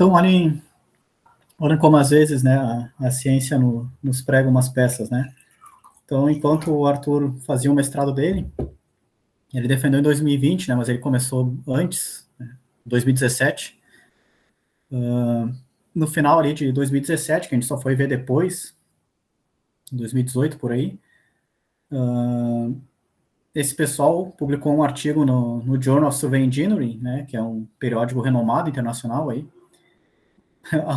Então, olhem como às vezes, né, a ciência nos prega umas peças, né? Então, enquanto o Arthur fazia o mestrado dele, ele defendeu em 2020, né, mas ele começou antes, né, 2017. No final ali de 2017, que a gente só foi ver depois, em 2018 por aí, esse pessoal publicou um artigo no Journal of Survey Engineering, né, que é um periódico renomado internacional aí,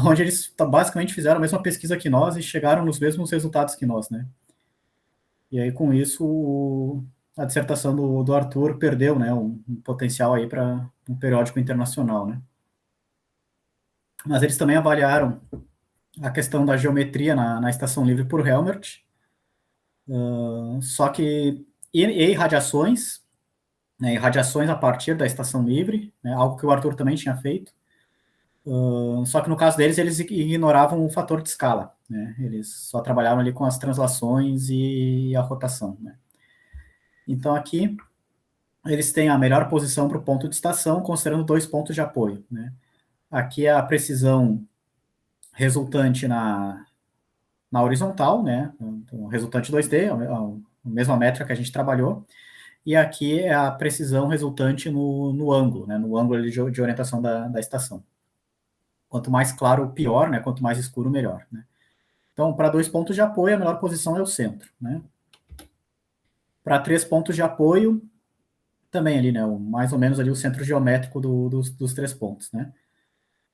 onde eles basicamente fizeram a mesma pesquisa que nós e chegaram nos mesmos resultados que nós, né? E aí, com isso, a dissertação do Arthur perdeu, né, um potencial aí para um periódico internacional, né? Mas eles também avaliaram a questão da geometria na estação livre por Helmert, só que e radiações, né, radiações a partir da estação livre, né, algo que o Arthur também tinha feito. Só que no caso deles, eles ignoravam o fator de escala, né? Eles só trabalhavam ali com as translações e a rotação, né? Então aqui eles têm a melhor posição para o ponto de estação, considerando 2 pontos de apoio, né? Aqui é a precisão resultante na horizontal, né? Então, resultante 2D, a mesma métrica que a gente trabalhou, e aqui é a precisão resultante no ângulo, né? No ângulo de orientação da estação. Quanto mais claro, pior, né? Quanto mais escuro, melhor, né? Então, para 2 pontos de apoio, a melhor posição é o centro, né? Para 3 pontos de apoio, também ali, né? Mais ou menos ali o centro geométrico dos 3 pontos, né?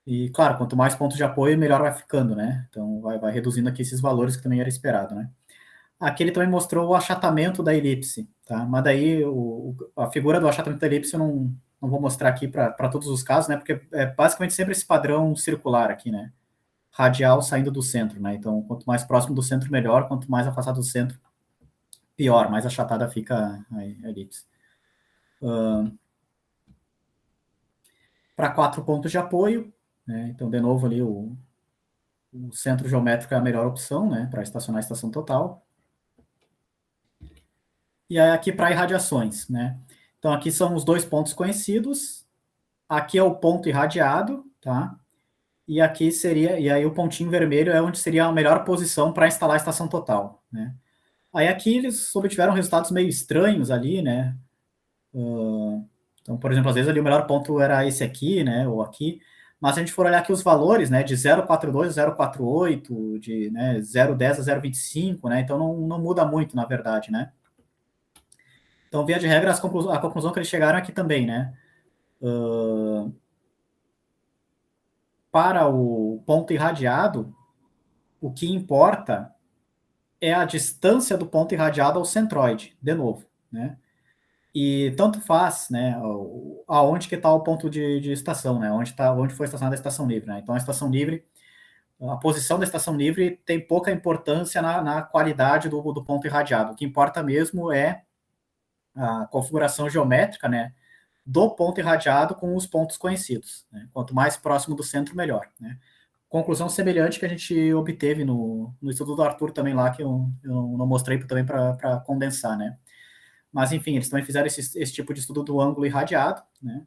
E, claro, quanto mais pontos de apoio, melhor vai ficando, né? Então, vai reduzindo aqui esses valores que também era esperado, né? Aqui ele também mostrou o achatamento da elipse, tá? Mas daí a figura do achatamento da elipse eu não vou mostrar aqui para todos os casos, né? Porque é basicamente sempre esse padrão circular aqui, né? Radial saindo do centro, né? Então, quanto mais próximo do centro, melhor. Quanto mais afastado do centro, pior. Mais achatada fica a elipse. Para 4 pontos de apoio, né? Então, de novo ali o centro geométrico é a melhor opção, né? Para estacionar a estação total. E aí aqui para irradiações, né? Então aqui são os 2 pontos conhecidos. Aqui é o ponto irradiado, tá? E aqui seria, e aí o pontinho vermelho é onde seria a melhor posição para instalar a estação total, né? Aí aqui eles obtiveram resultados meio estranhos ali, né? Então, por exemplo, às vezes ali o melhor ponto era esse aqui, né? Ou aqui. Mas se a gente for olhar aqui os valores, né? De 0,42 a 0,48, de né, 0,10 a 0,25, né? Então não muda muito, na verdade, né? Então, via de regra, a conclusão que eles chegaram aqui também, né? Para o ponto irradiado, o que importa é a distância do ponto irradiado ao centroide, de novo, né? E tanto faz, né, aonde que está o ponto de estação, né? Onde foi estacionada a estação livre, né? Então, a estação livre, a posição da estação livre tem pouca importância na qualidade do ponto irradiado. O que importa mesmo é a configuração geométrica, né? Do ponto irradiado com os pontos conhecidos, né? Quanto mais próximo do centro, melhor, né? Conclusão semelhante que a gente obteve no estudo do Arthur também lá, que eu não mostrei também para condensar, né? Mas, enfim, eles também fizeram esse tipo de estudo do ângulo irradiado, né?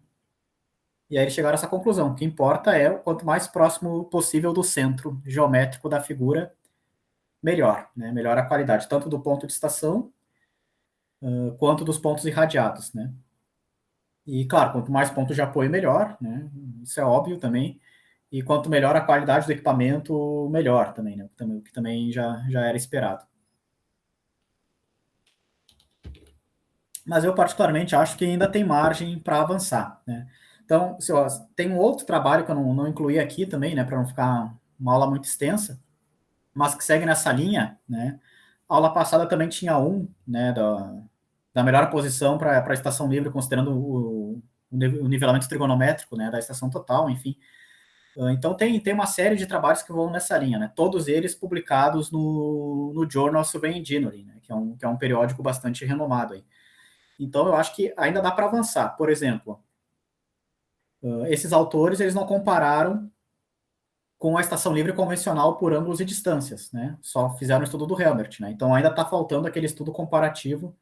E aí eles chegaram a essa conclusão. O que importa é o quanto mais próximo possível do centro geométrico da figura, melhor, né? Melhor a qualidade, tanto do ponto de estação quanto dos pontos irradiados, né? E, claro, quanto mais pontos de apoio, melhor, né? Isso é óbvio também. E quanto melhor a qualidade do equipamento, melhor também, né? O que também já era esperado. Mas eu, particularmente, acho que ainda tem margem para avançar, né? Então, tem um outro trabalho que eu não incluí aqui também, né? Para não ficar uma aula muito extensa, mas que segue nessa linha, né? A aula passada também tinha né? Da melhor posição para a estação livre, considerando o nivelamento trigonométrico, né? Da estação total, enfim. Então, tem uma série de trabalhos que vão nessa linha, né? Todos eles publicados no Journal of Survey Engineering, né? Que é um periódico bastante renomado aí. Então, eu acho que ainda dá para avançar. Por exemplo, esses autores eles não compararam com a estação livre convencional por ângulos e distâncias, né? Só fizeram o estudo do Helmert, né? Então, ainda está faltando aquele estudo comparativo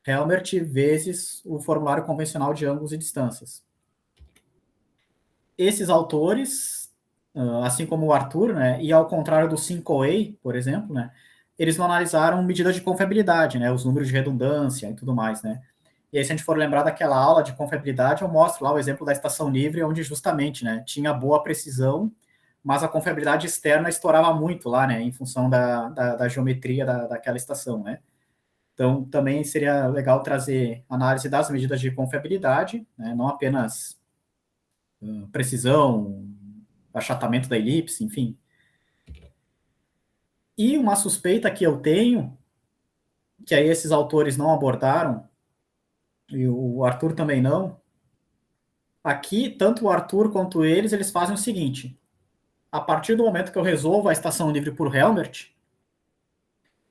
Helmert vezes o formulário convencional de ângulos e distâncias. Esses autores assim como o Arthur, né, e ao contrário do 5A, por exemplo, né, eles não analisaram medidas de confiabilidade, né, os números de redundância e tudo mais, né. E aí, se a gente for lembrar daquela aula de confiabilidade, eu mostro lá o exemplo da estação livre, onde justamente, né, tinha boa precisão, mas a confiabilidade externa estourava muito lá, né, em função da geometria daquela estação, né. Então, também seria legal trazer análise das medidas de confiabilidade, né, não apenas precisão, achatamento da elipse, enfim. E uma suspeita que eu tenho, que aí esses autores não abordaram, e o Arthur também não, aqui, tanto o Arthur quanto eles fazem o seguinte: a partir do momento que eu resolvo a estação livre por Helmert,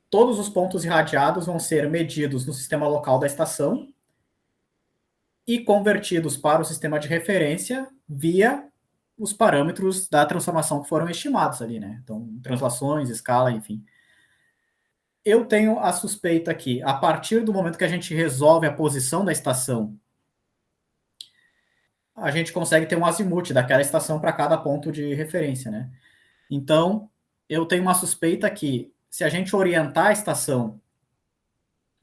todos os pontos irradiados vão ser medidos no sistema local da estação e convertidos para o sistema de referência via os parâmetros da transformação que foram estimados ali, né? Então, translações, escala, enfim. Eu tenho a suspeita que, a partir do momento que a gente resolve a posição da estação, a gente consegue ter um azimuth daquela estação para cada ponto de referência, né? Então, eu tenho uma suspeita que, se a gente orientar a estação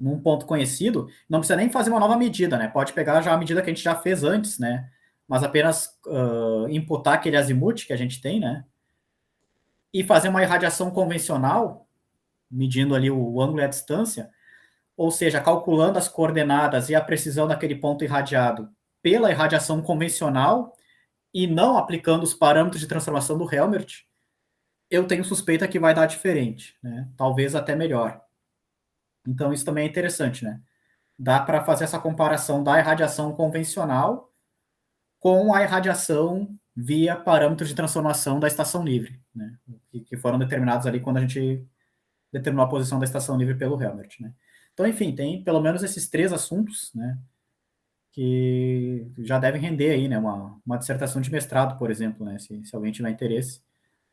num ponto conhecido, não precisa nem fazer uma nova medida, né? Pode pegar já a medida que a gente já fez antes, né? Mas apenas imputar aquele azimuth que a gente tem, né? E fazer uma irradiação convencional, medindo ali o ângulo e a distância, ou seja, calculando as coordenadas e a precisão daquele ponto irradiado pela irradiação convencional e não aplicando os parâmetros de transformação do Helmert, eu tenho suspeita que vai dar diferente, né? Talvez até melhor. Então, isso também é interessante, né? Dá para fazer essa comparação da irradiação convencional com a irradiação via parâmetros de transformação da estação livre, né? Que foram determinados ali quando a gente determinou a posição da estação livre pelo Helmert, né? Então, enfim, tem pelo menos esses três assuntos, né? Que já devem render aí, né? Uma dissertação de mestrado, por exemplo, né? Se alguém tiver interesse,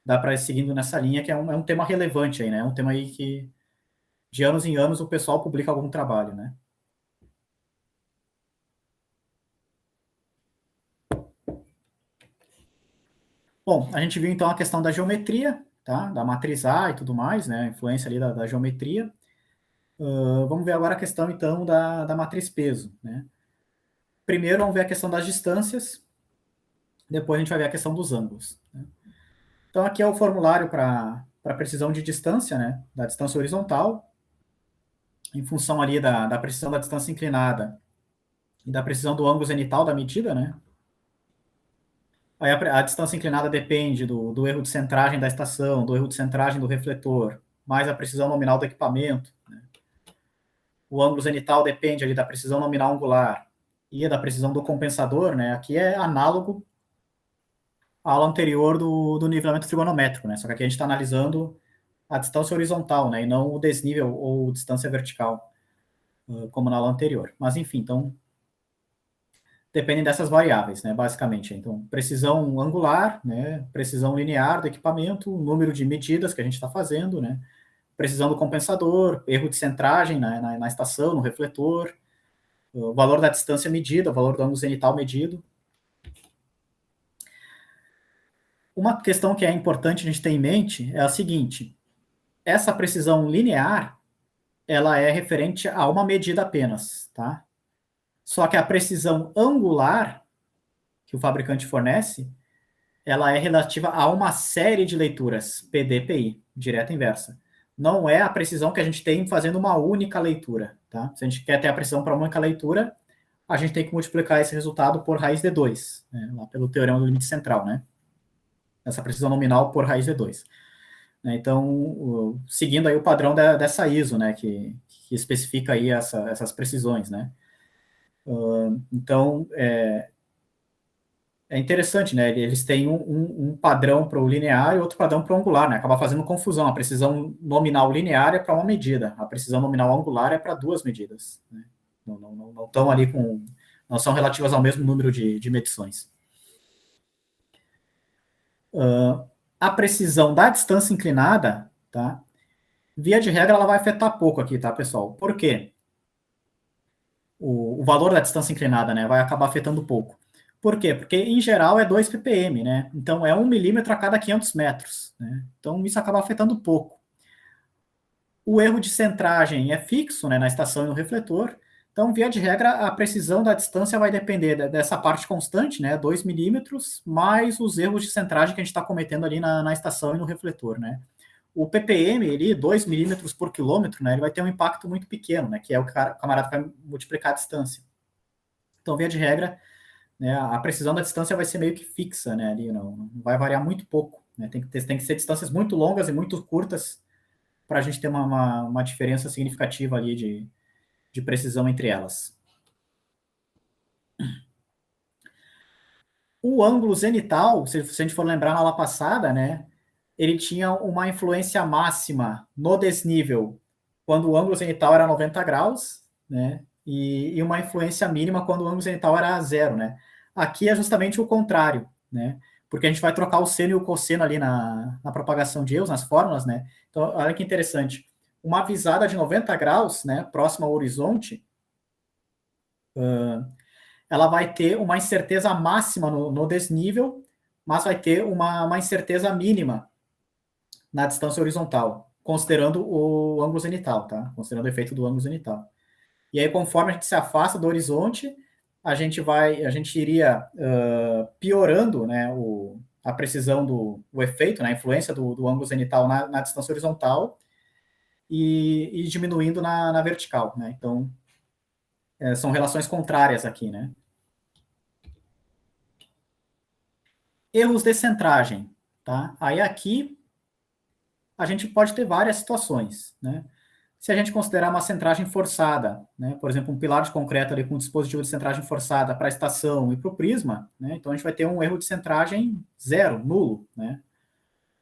dá para ir seguindo nessa linha, que é um tema relevante aí, né? É um tema aí que, de anos em anos, o pessoal publica algum trabalho, né? Bom, a gente viu então a questão da geometria, tá? Da matriz A e tudo mais, né? A influência ali da geometria. Vamos ver agora a questão, então, da matriz peso, né? Primeiro, vamos ver a questão das distâncias, depois a gente vai ver a questão dos ângulos, né? Então, aqui é o formulário para precisão de distância, né? Da distância horizontal, em função ali da precisão da distância inclinada e da precisão do ângulo zenital da medida, né? Aí a distância inclinada depende do erro de centragem da estação, do erro de centragem do refletor, mais a precisão nominal do equipamento, né? O ângulo zenital depende ali da precisão nominal angular e da precisão do compensador, né? Aqui é análogo à aula anterior do nivelamento trigonométrico, né? Só que aqui a gente está analisando a distância horizontal, né? E não o desnível ou distância vertical, como na aula anterior. Mas, enfim, então, dependem dessas variáveis, né? Basicamente. Então, precisão angular, né? Precisão linear do equipamento, o número de medidas que a gente está fazendo, né? Precisão do compensador, erro de centragem na estação, no refletor, o valor da distância medida, o valor do ângulo zenital medido. Uma questão que é importante a gente ter em mente é a seguinte: essa precisão linear, ela é referente a uma medida apenas, tá? Só que a precisão angular que o fabricante fornece, ela é relativa a uma série de leituras, PDPI, direta e inversa. Não é a precisão que a gente tem fazendo uma única leitura, tá? Se a gente quer ter a precisão para uma única leitura, a gente tem que multiplicar esse resultado por raiz de 2, né? Lá pelo teorema do limite central, né? Essa precisão nominal por raiz de 2. Então, seguindo aí o padrão dessa ISO, né, que especifica aí essas precisões, né. Então, é interessante, né, eles têm um padrão para o linear e outro padrão para o angular, né, acaba fazendo confusão. A precisão nominal linear é para uma medida, a precisão nominal angular é para duas medidas, né. Não estão ali não são relativas ao mesmo número de medições. A precisão da distância inclinada, tá, via de regra, ela vai afetar pouco aqui, tá, pessoal? Por quê? O valor da distância inclinada, né, vai acabar afetando pouco. Por quê? Porque, em geral, é 2 ppm, né? Então, é 1 milímetro a cada 500 metros, né? Então, isso acaba afetando pouco. O erro de centragem é fixo, né, na estação e no refletor. Então, via de regra, a precisão da distância vai depender dessa parte constante, né, 2 milímetros, mais os erros de centragem que a gente está cometendo ali na estação e no refletor, né. O ppm, ele, 2 milímetros por quilômetro, né, ele vai ter um impacto muito pequeno, né, que é o que o camarada vai multiplicar a distância. Então, via de regra, né, a precisão da distância vai ser meio que fixa, né, ali não vai variar muito pouco, né, tem que ser distâncias muito longas e muito curtas para a gente ter uma diferença significativa ali de precisão entre elas. O ângulo zenital, se a gente for lembrar na aula passada, né, ele tinha uma influência máxima no desnível quando o ângulo zenital era 90 graus, né, e uma influência mínima quando o ângulo zenital era zero, né. Aqui é justamente o contrário, né, porque a gente vai trocar o seno e o cosseno ali na propagação de erros, nas fórmulas, né. Então, olha que interessante. Uma visada de 90 graus, né, próxima ao horizonte, ela vai ter uma incerteza máxima no desnível, mas vai ter uma incerteza mínima na distância horizontal, considerando o ângulo zenital, tá? Considerando o efeito do ângulo zenital. E aí, conforme a gente se afasta do horizonte, a gente iria piorando, né, a precisão o efeito, né, a influência do ângulo zenital na distância horizontal e diminuindo na vertical, né? Então, são relações contrárias aqui, né? Erros de centragem, tá? Aí aqui a gente pode ter várias situações, né? Se a gente considerar uma centragem forçada, né? Por exemplo, um pilar de concreto ali com um dispositivo de centragem forçada para a estação e para o prisma, né? Então a gente vai ter um erro de centragem zero, nulo, né?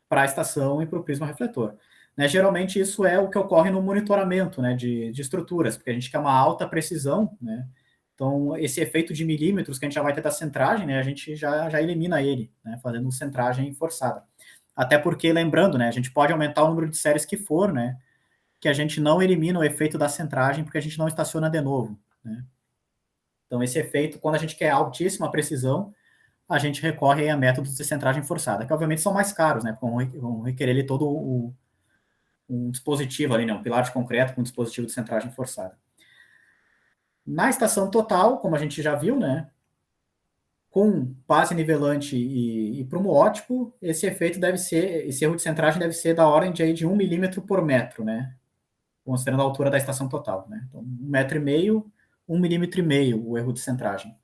Para a estação e para o prisma refletor. Né? Geralmente isso é o que ocorre no monitoramento, né, de estruturas, porque a gente quer uma alta precisão, né? Então, esse efeito de milímetros que a gente já vai ter da centragem, né, a gente já elimina ele, né, fazendo centragem forçada. Até porque, lembrando, né, a gente pode aumentar o número de séries que for, né, que a gente não elimina o efeito da centragem porque a gente não estaciona de novo, né. Então, esse efeito, quando a gente quer altíssima precisão, a gente recorre a métodos de centragem forçada, que obviamente são mais caros, né, porque vão requerer ali todo um dispositivo ali, né, um pilar de concreto com um dispositivo de centragem forçada. Na estação total, como a gente já viu, né, com base nivelante e prumo óptico, esse erro de centragem deve ser da ordem de 1 milímetro por metro, né, considerando a altura da estação total, né. Então, 1,5 m, 1,5 m o erro de centragem.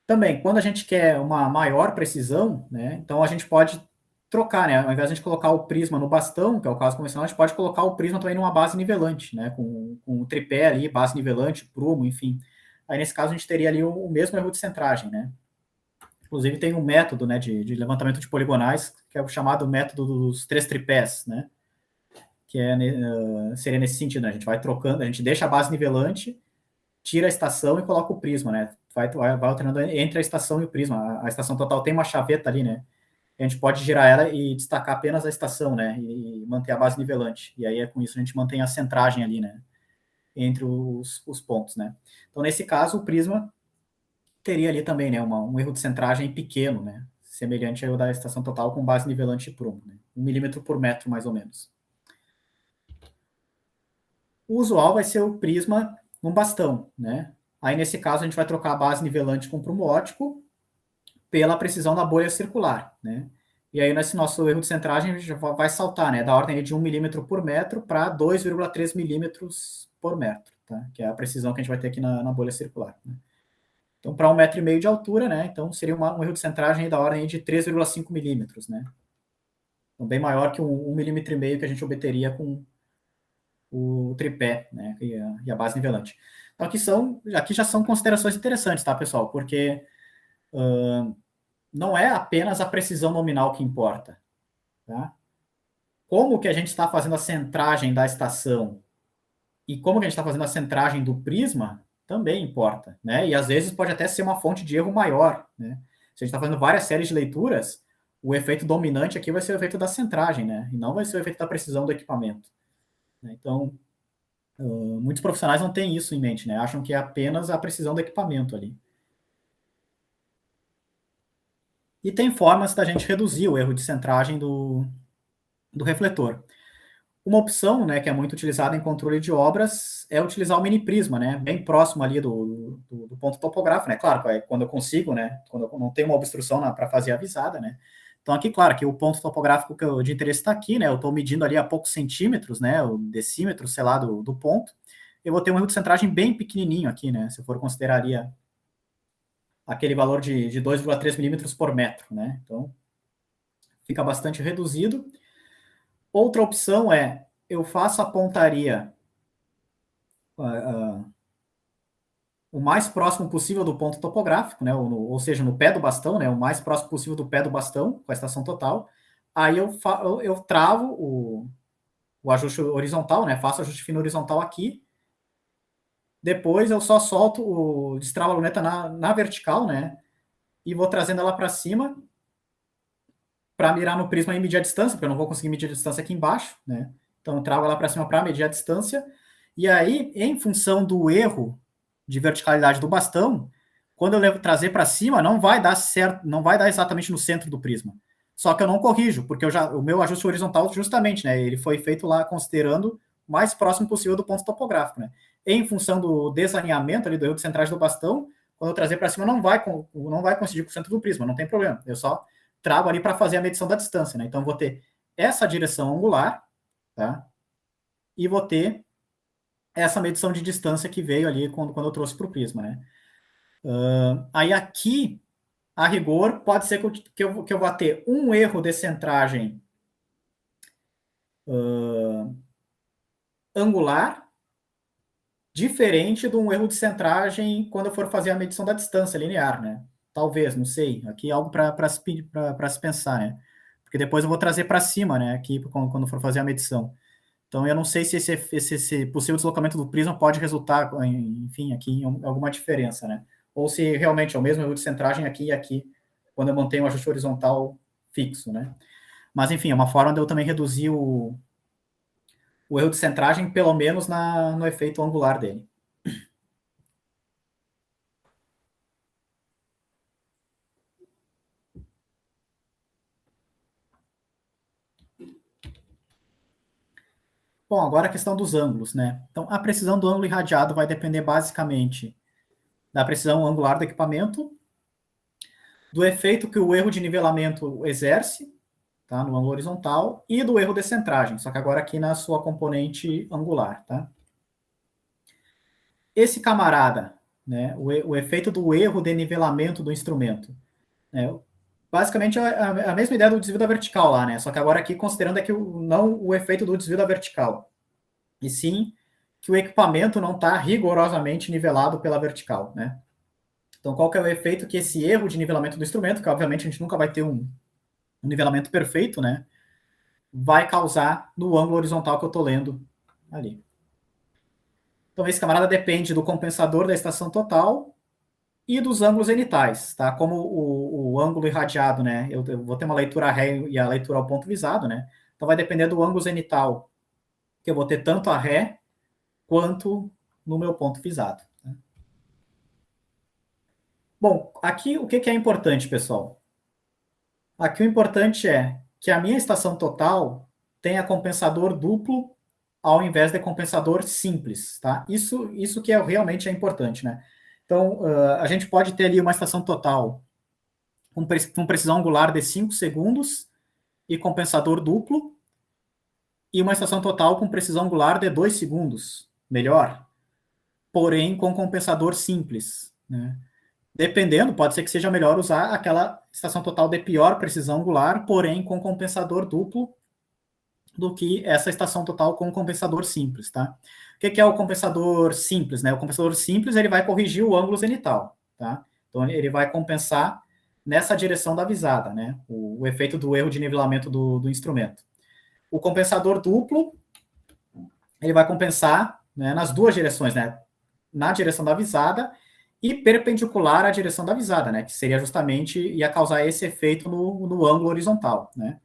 Também, quando a gente quer uma maior precisão, né, então a gente pode trocar, né, ao invés de a gente colocar o prisma no bastão, que é o caso convencional, a gente pode colocar o prisma também numa base nivelante, né, com o tripé ali, base nivelante, prumo, enfim. Aí, nesse caso, a gente teria ali o mesmo erro de centragem, né. Inclusive, tem um método, né, de levantamento de poligonais, que é o chamado método dos 3 tripés, né, que seria nesse sentido, né, a gente vai trocando, a gente deixa a base nivelante, tira a estação e coloca o prisma, né? Vai alternando entre a estação e o prisma. A estação total tem uma chaveta ali, né? A gente pode girar ela e destacar apenas a estação, né? E manter a base nivelante. E aí, com isso, a gente mantém a centragem ali, né? Entre os pontos, né? Então, nesse caso, o prisma teria ali também, né? Um erro de centragem pequeno, né? Semelhante ao da estação total com base nivelante e prumo, né? 1 milímetro por metro, mais ou menos. O usual vai ser o prisma num bastão, né? Aí, nesse caso, a gente vai trocar a base nivelante com prumo óptico pela precisão da bolha circular, né? E aí, nesse nosso erro de centragem, a gente vai saltar, né? Da ordem de 1 milímetro por metro para 2,3 milímetros por metro, tá? Que é a precisão que a gente vai ter aqui na bolha circular, né? Então, para 1,5 m de altura, né? Então, seria um erro de centragem da ordem de 3,5 milímetros, né? Então, bem maior que um 1,5 milímetro que a gente obteria com o tripé, né? E a base nivelante. Então, aqui já são considerações interessantes, tá, pessoal? Porque não é apenas a precisão nominal que importa, tá? Como que a gente está fazendo a centragem da estação e como que a gente está fazendo a centragem do prisma também importa, né? E às vezes pode até ser uma fonte de erro maior, né? Se a gente está fazendo várias séries de leituras, o efeito dominante aqui vai ser o efeito da centragem, né? E não vai ser o efeito da precisão do equipamento. Então, muitos profissionais não têm isso em mente, né? Acham que é apenas a precisão do equipamento ali. E tem formas da gente reduzir o erro de centragem do refletor. Uma opção, né, que é muito utilizada em controle de obras é utilizar o mini prisma, né, bem próximo ali do ponto topográfico, né, claro, quando eu consigo, né, quando eu não tenho uma obstrução para fazer a visada, né. Então aqui, claro, que o ponto topográfico de interesse está aqui, né, eu estou medindo ali a poucos centímetros, né, o decímetro, sei lá, do ponto, eu vou ter um erro de centragem bem pequenininho aqui, né, se eu for considerar ali aquele valor de 2,3 milímetros por metro, né, então fica bastante reduzido. Outra opção é, eu faço a pontaria o mais próximo possível do ponto topográfico, né, ou seja, no pé do bastão, né, o mais próximo possível do pé do bastão, com a estação total. Aí eu travo o ajuste horizontal, né, faço o ajuste fino horizontal aqui. Depois eu só solto destravo a luneta na vertical, né, e vou trazendo ela para cima para mirar no prisma e medir a distância, porque eu não vou conseguir medir a distância aqui embaixo, né. Então eu trago ela para cima para medir a distância. E aí, em função do erro de verticalidade do bastão, quando eu levo trazer para cima, não vai dar certo, não vai dar exatamente no centro do prisma. Só que eu não corrijo, porque o meu ajuste horizontal, justamente, né, ele foi feito lá considerando o mais próximo possível do ponto topográfico, né. Em função do desalinhamento ali do erro de centragem do bastão, quando eu trazer para cima, não vai coincidir com o centro do prisma, não tem problema. Eu só trago ali para fazer a medição da distância, né. Então, eu vou ter essa direção angular, tá? E vou ter essa medição de distância que veio ali quando eu trouxe para o prisma, né? Aí aqui, a rigor, pode ser que eu vá ter um erro de centragem angular diferente de um erro de centragem quando eu for fazer a medição da distância linear, né? Talvez, não sei. Aqui é algo para se pensar, né? Porque depois eu vou trazer para cima, né? Aqui quando for fazer a medição. Então, eu não sei se esse possível deslocamento do prisma pode resultar, enfim, aqui em alguma diferença, né? Ou se realmente é o mesmo erro de centragem aqui e aqui, quando eu mantenho o ajuste horizontal fixo, né? Mas, enfim, é uma forma de eu também reduzir o erro de centragem, pelo menos no efeito angular dele. Bom, agora a questão dos ângulos, né? Então, a precisão do ângulo irradiado vai depender basicamente da precisão angular do equipamento, do efeito que o erro de nivelamento exerce, tá, no ângulo horizontal, e do erro de centragem, só que agora aqui na sua componente angular. Tá? Esse camarada, né, o efeito do erro de nivelamento do instrumento, né, basicamente é a mesma ideia do desvio da vertical lá, né, só que agora aqui considerando aqui não o efeito do desvio da vertical, e sim que o equipamento não está rigorosamente nivelado pela vertical. Né? Então, qual que é o efeito que esse erro de nivelamento do instrumento, que obviamente a gente nunca vai ter um nivelamento perfeito, né, vai causar no ângulo horizontal que eu estou lendo ali. Então, esse camarada depende do compensador da estação total e dos ângulos zenitais, tá? Como o ângulo irradiado, né? Eu vou ter uma leitura ré e a leitura ao ponto visado, né? Então, vai depender do ângulo zenital, que eu vou ter tanto a ré quanto no meu ponto visado. Né? Bom, aqui o que é importante, pessoal? Aqui o importante é que a minha estação total tenha compensador duplo ao invés de compensador simples, tá? Isso que realmente é importante, né? Então, a gente pode ter ali uma estação total com precisão angular de 5 segundos e compensador duplo, e uma estação total com precisão angular de 2 segundos, melhor, porém com compensador simples, né? Dependendo, pode ser que seja melhor usar aquela estação total de pior precisão angular, porém com compensador duplo, do que essa estação total com compensador simples, tá? O que é o compensador simples, né? O compensador simples, ele vai corrigir o ângulo zenital, tá? Então, ele vai compensar nessa direção da visada, né? O efeito do erro de nivelamento do instrumento. O compensador duplo, ele vai compensar, né, nas duas direções, né? Na direção da visada e perpendicular à direção da visada, né? Que seria justamente, ia causar esse efeito no ângulo horizontal, né?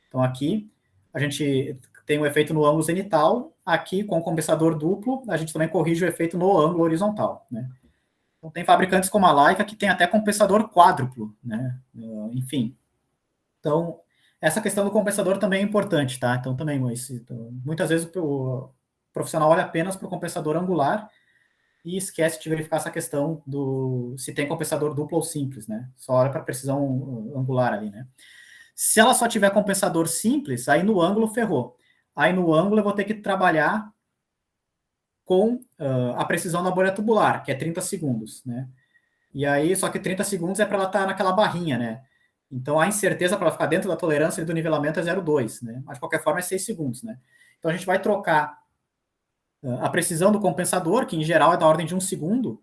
Então, aqui, a gente tem um efeito no ângulo zenital, aqui, com o compensador duplo, a gente também corrige o efeito no ângulo horizontal, né? Então, tem fabricantes como a Leica que tem até compensador quádruplo, né? Enfim. Então, essa questão do compensador também é importante, tá? Então, também, muitas vezes o profissional olha apenas para o compensador angular e esquece de verificar essa questão do se tem compensador duplo ou simples, né? Só olha para a precisão angular ali, né? Se ela só tiver compensador simples, aí no ângulo ferrou. Aí no ângulo eu vou ter que trabalhar com a precisão da bolha tubular, que é 30 segundos, né? E aí, só que 30 segundos é para ela estar naquela barrinha, né? Então, a incerteza para ela ficar dentro da tolerância do nivelamento é 0,2, né? Mas, de qualquer forma, é 6 segundos, né? Então, a gente vai trocar a precisão do compensador, que em geral é da ordem de 1 segundo,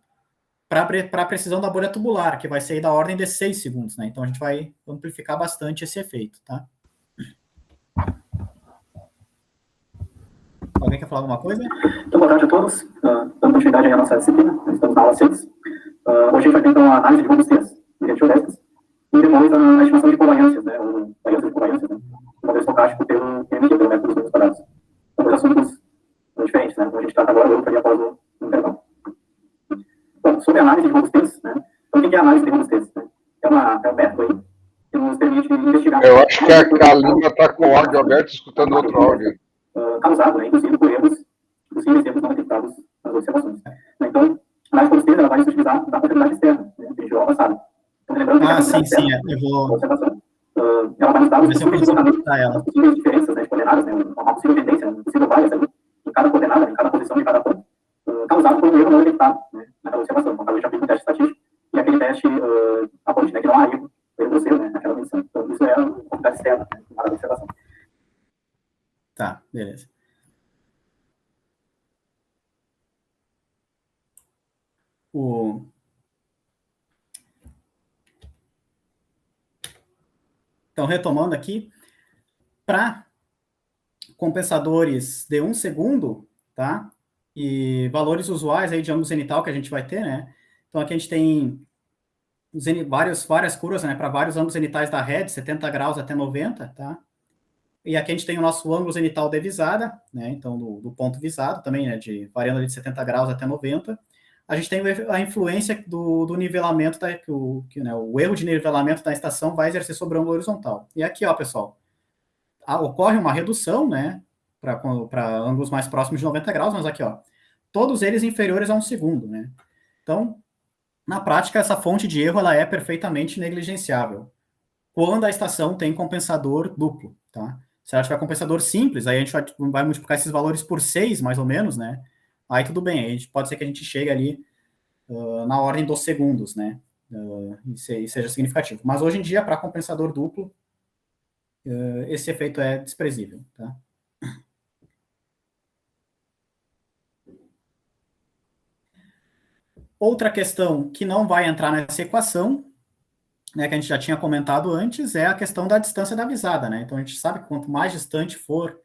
para a precisão da bolha tubular, que vai ser da ordem de 6 segundos, né? Então, a gente vai amplificar bastante esse efeito, tá? Alguém quer falar alguma coisa? Então, boa tarde a todos. Dando continuidade à nossa disciplina, estamos na aula 6. Hoje a gente vai ter então a análise de robustez de geodésicas e depois a estimação de covariâncias, né, ou variâncias de covariâncias, né, o modelo estocástico pelo PMQ, pelo método dos números quadrados. São dois assuntos diferentes, né, então a gente trata agora, eu faria após o intervalo. Bom, sobre a análise de robustez, né, então o que é a análise de robustez? Né? É um método aí que nos permite investigar... Eu acho que a Kalina está com o áudio aberto, escutando outro áudio. Causado, né, inclusive por erros, possíveis erros não detectados nas observações. Então, a análise de robustez ela vai se utilizar da contabilidade externa, né, que a gente viu passado. Então, lembrando que a sim, externa, eu vou... ela vai nos dar os possíveis diferenças, né, de coordenadas, né, uma possível tendência, uma possível variância em cada coordenada, em cada posição de cada ponto, causado por um erro não detectado, né, naquela observação. Então, a gente aplica um teste estatístico e aquele teste aponte, né, que não há erro grosseiro, né, naquela medição. Então, isso é a contabilidade externa, né, para a observação. Tá, beleza. Então, retomando aqui, para compensadores de 1 segundo, tá? E valores usuais aí de ângulo zenital que a gente vai ter, né? Então, aqui a gente tem várias curvas, né? Para vários ângulos zenitais da rede, 70 graus até 90, tá? E aqui a gente tem o nosso ângulo zenital de visada, né? Então, do ponto visado também, né? Variando ali de 70 graus até 90. A gente tem a influência do nivelamento, né, o erro de nivelamento da estação vai exercer sobre o ângulo horizontal. E aqui, ó, pessoal, ocorre uma redução, né, para ângulos mais próximos de 90 graus, mas aqui, ó, todos eles inferiores a 1 segundo, né. Então, na prática, essa fonte de erro ela é perfeitamente negligenciável quando a estação tem compensador duplo, tá? Se ela tiver compensador simples, aí a gente vai multiplicar esses valores por 6, mais ou menos, né? Aí tudo bem, aí pode ser que a gente chegue ali na ordem dos segundos, né? E seja significativo. Mas hoje em dia, para compensador duplo, esse efeito é desprezível, tá? Outra questão que não vai entrar nessa equação, né, que a gente já tinha comentado antes, é a questão da distância da visada, né? Então a gente sabe que quanto mais distante for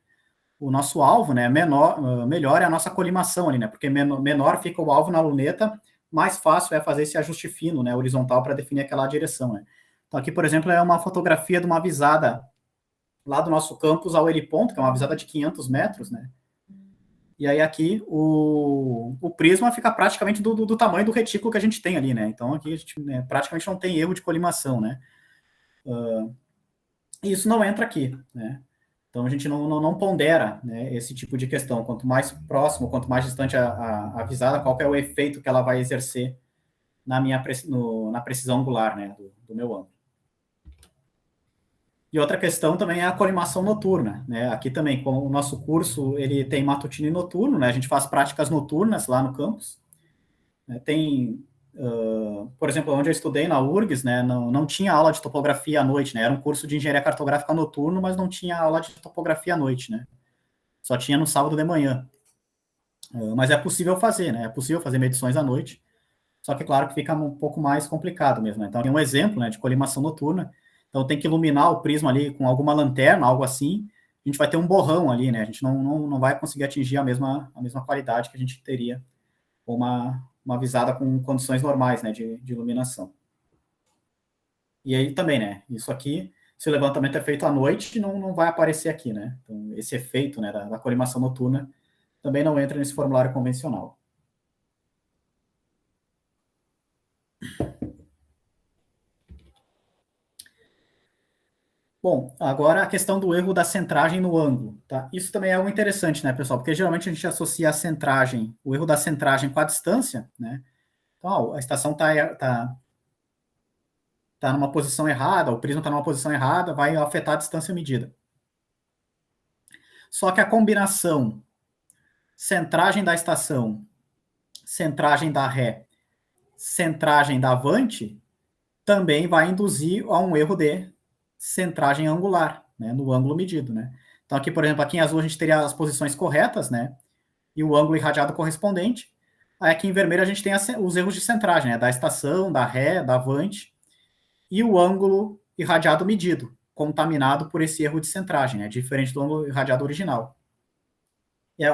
o nosso alvo, né, melhor é a nossa colimação ali, né? Porque menor fica o alvo na luneta, mais fácil é fazer esse ajuste fino, né, horizontal para definir aquela direção, né? Então aqui, por exemplo, é uma fotografia de uma visada lá do nosso campus ao heliponto, que é uma visada de 500 metros, né? E aí aqui o prisma fica praticamente do tamanho do retículo que a gente tem ali, né? Então aqui a gente praticamente não tem erro de colimação, né? E isso não entra aqui, né? Então a gente não pondera, né, esse tipo de questão. Quanto mais próximo, quanto mais distante a visada, qual é o efeito que ela vai exercer na precisão angular, né, do meu ângulo. E outra questão também é a colimação noturna, né? Aqui também, como o nosso curso ele tem matutino e noturno, né? A gente faz práticas noturnas lá no campus. Tem, por exemplo, onde eu estudei na URGS, né? Não tinha aula de topografia à noite, né? Era um curso de engenharia cartográfica noturno, mas não tinha aula de topografia à noite, né? Só tinha no sábado de manhã. Mas é possível fazer, né? É possível fazer medições à noite. Só que, claro, que fica um pouco mais complicado mesmo, né? Então, tem um exemplo, né, de colimação noturna. Então, tem que iluminar o prisma ali com alguma lanterna, algo assim. A gente vai ter um borrão ali, né? A gente não vai conseguir atingir a mesma qualidade que a gente teria com uma visada com condições normais, né, de iluminação. E aí também, né? Isso aqui, se o levantamento é feito à noite, não vai aparecer aqui, né? Então, esse efeito, né, da colimação noturna também não entra nesse formulário convencional. Bom, agora a questão do erro da centragem no ângulo, tá? Isso também é algo interessante, né, pessoal? Porque geralmente a gente associa a centragem, o erro da centragem com a distância, né? Então, a estação tá numa posição errada, o prisma está numa posição errada, vai afetar a distância medida. Só que a combinação centragem da estação, centragem da ré, centragem da avante, também vai induzir a um erro de centragem angular, né, no ângulo medido, né? Então aqui, por exemplo, aqui em azul a gente teria as posições corretas, né, e o ângulo irradiado correspondente. Aí aqui em vermelho a gente tem os erros de centragem, né, da estação, da ré, da avante, e o ângulo irradiado medido, contaminado por esse erro de centragem, né, diferente do ângulo irradiado original.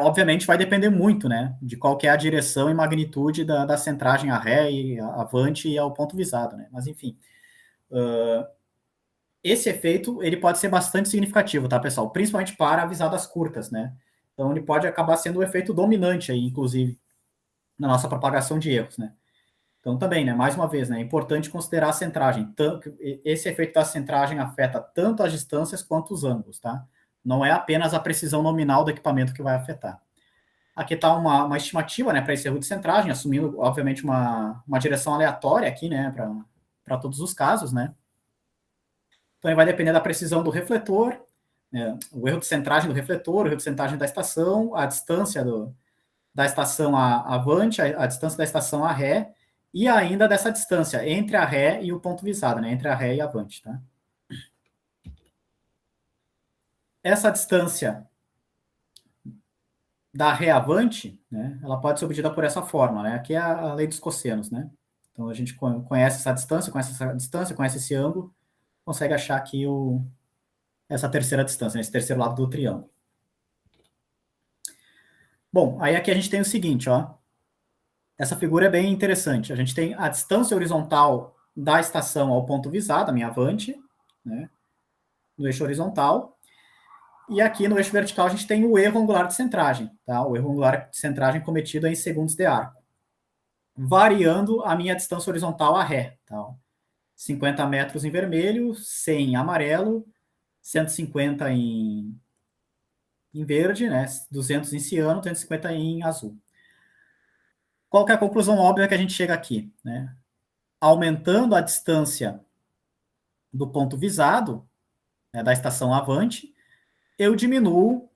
Obviamente vai depender muito, né, de qual que é a direção e magnitude da centragem a ré e a avante e ao ponto visado, né, mas enfim. Esse efeito, ele pode ser bastante significativo, tá, pessoal? Principalmente para avisadas curtas, né? Então, ele pode acabar sendo o efeito dominante aí, inclusive, na nossa propagação de erros, né? Então, também, né, mais uma vez, né, é importante considerar a centragem. Esse efeito da centragem afeta tanto as distâncias quanto os ângulos, tá? Não é apenas a precisão nominal do equipamento que vai afetar. Aqui está uma estimativa, né, para esse erro de centragem, assumindo, obviamente, uma direção aleatória aqui, né, para todos os casos, né? Então, vai depender da precisão do refletor, né, o erro de centragem do refletor, o erro de centragem da estação, a distância da estação avante, a distância da estação a ré, e ainda dessa distância entre a ré e o ponto visado, né, entre a ré e a avante. Tá? Essa distância da ré avante, né, ela pode ser obtida por essa forma. Né? Aqui é a lei dos cossenos. Né? Então, a gente conhece essa distância, conhece esse ângulo, consegue achar aqui essa terceira distância, né, esse terceiro lado do triângulo. Bom, aí aqui a gente tem o seguinte, ó. Essa figura é bem interessante. A gente tem a distância horizontal da estação ao ponto visado, a minha avante, né, no eixo horizontal. E aqui no eixo vertical a gente tem o erro angular de centragem, tá? O erro angular de centragem cometido em segundos de arco. Variando a minha distância horizontal a ré, tá? 50 metros em vermelho, 100 em amarelo, 150 em verde, né? 200 em ciano, 250 em azul. Qual que é a conclusão óbvia que a gente chega aqui? Né? Aumentando a distância do ponto visado, né, da estação avante, eu diminuo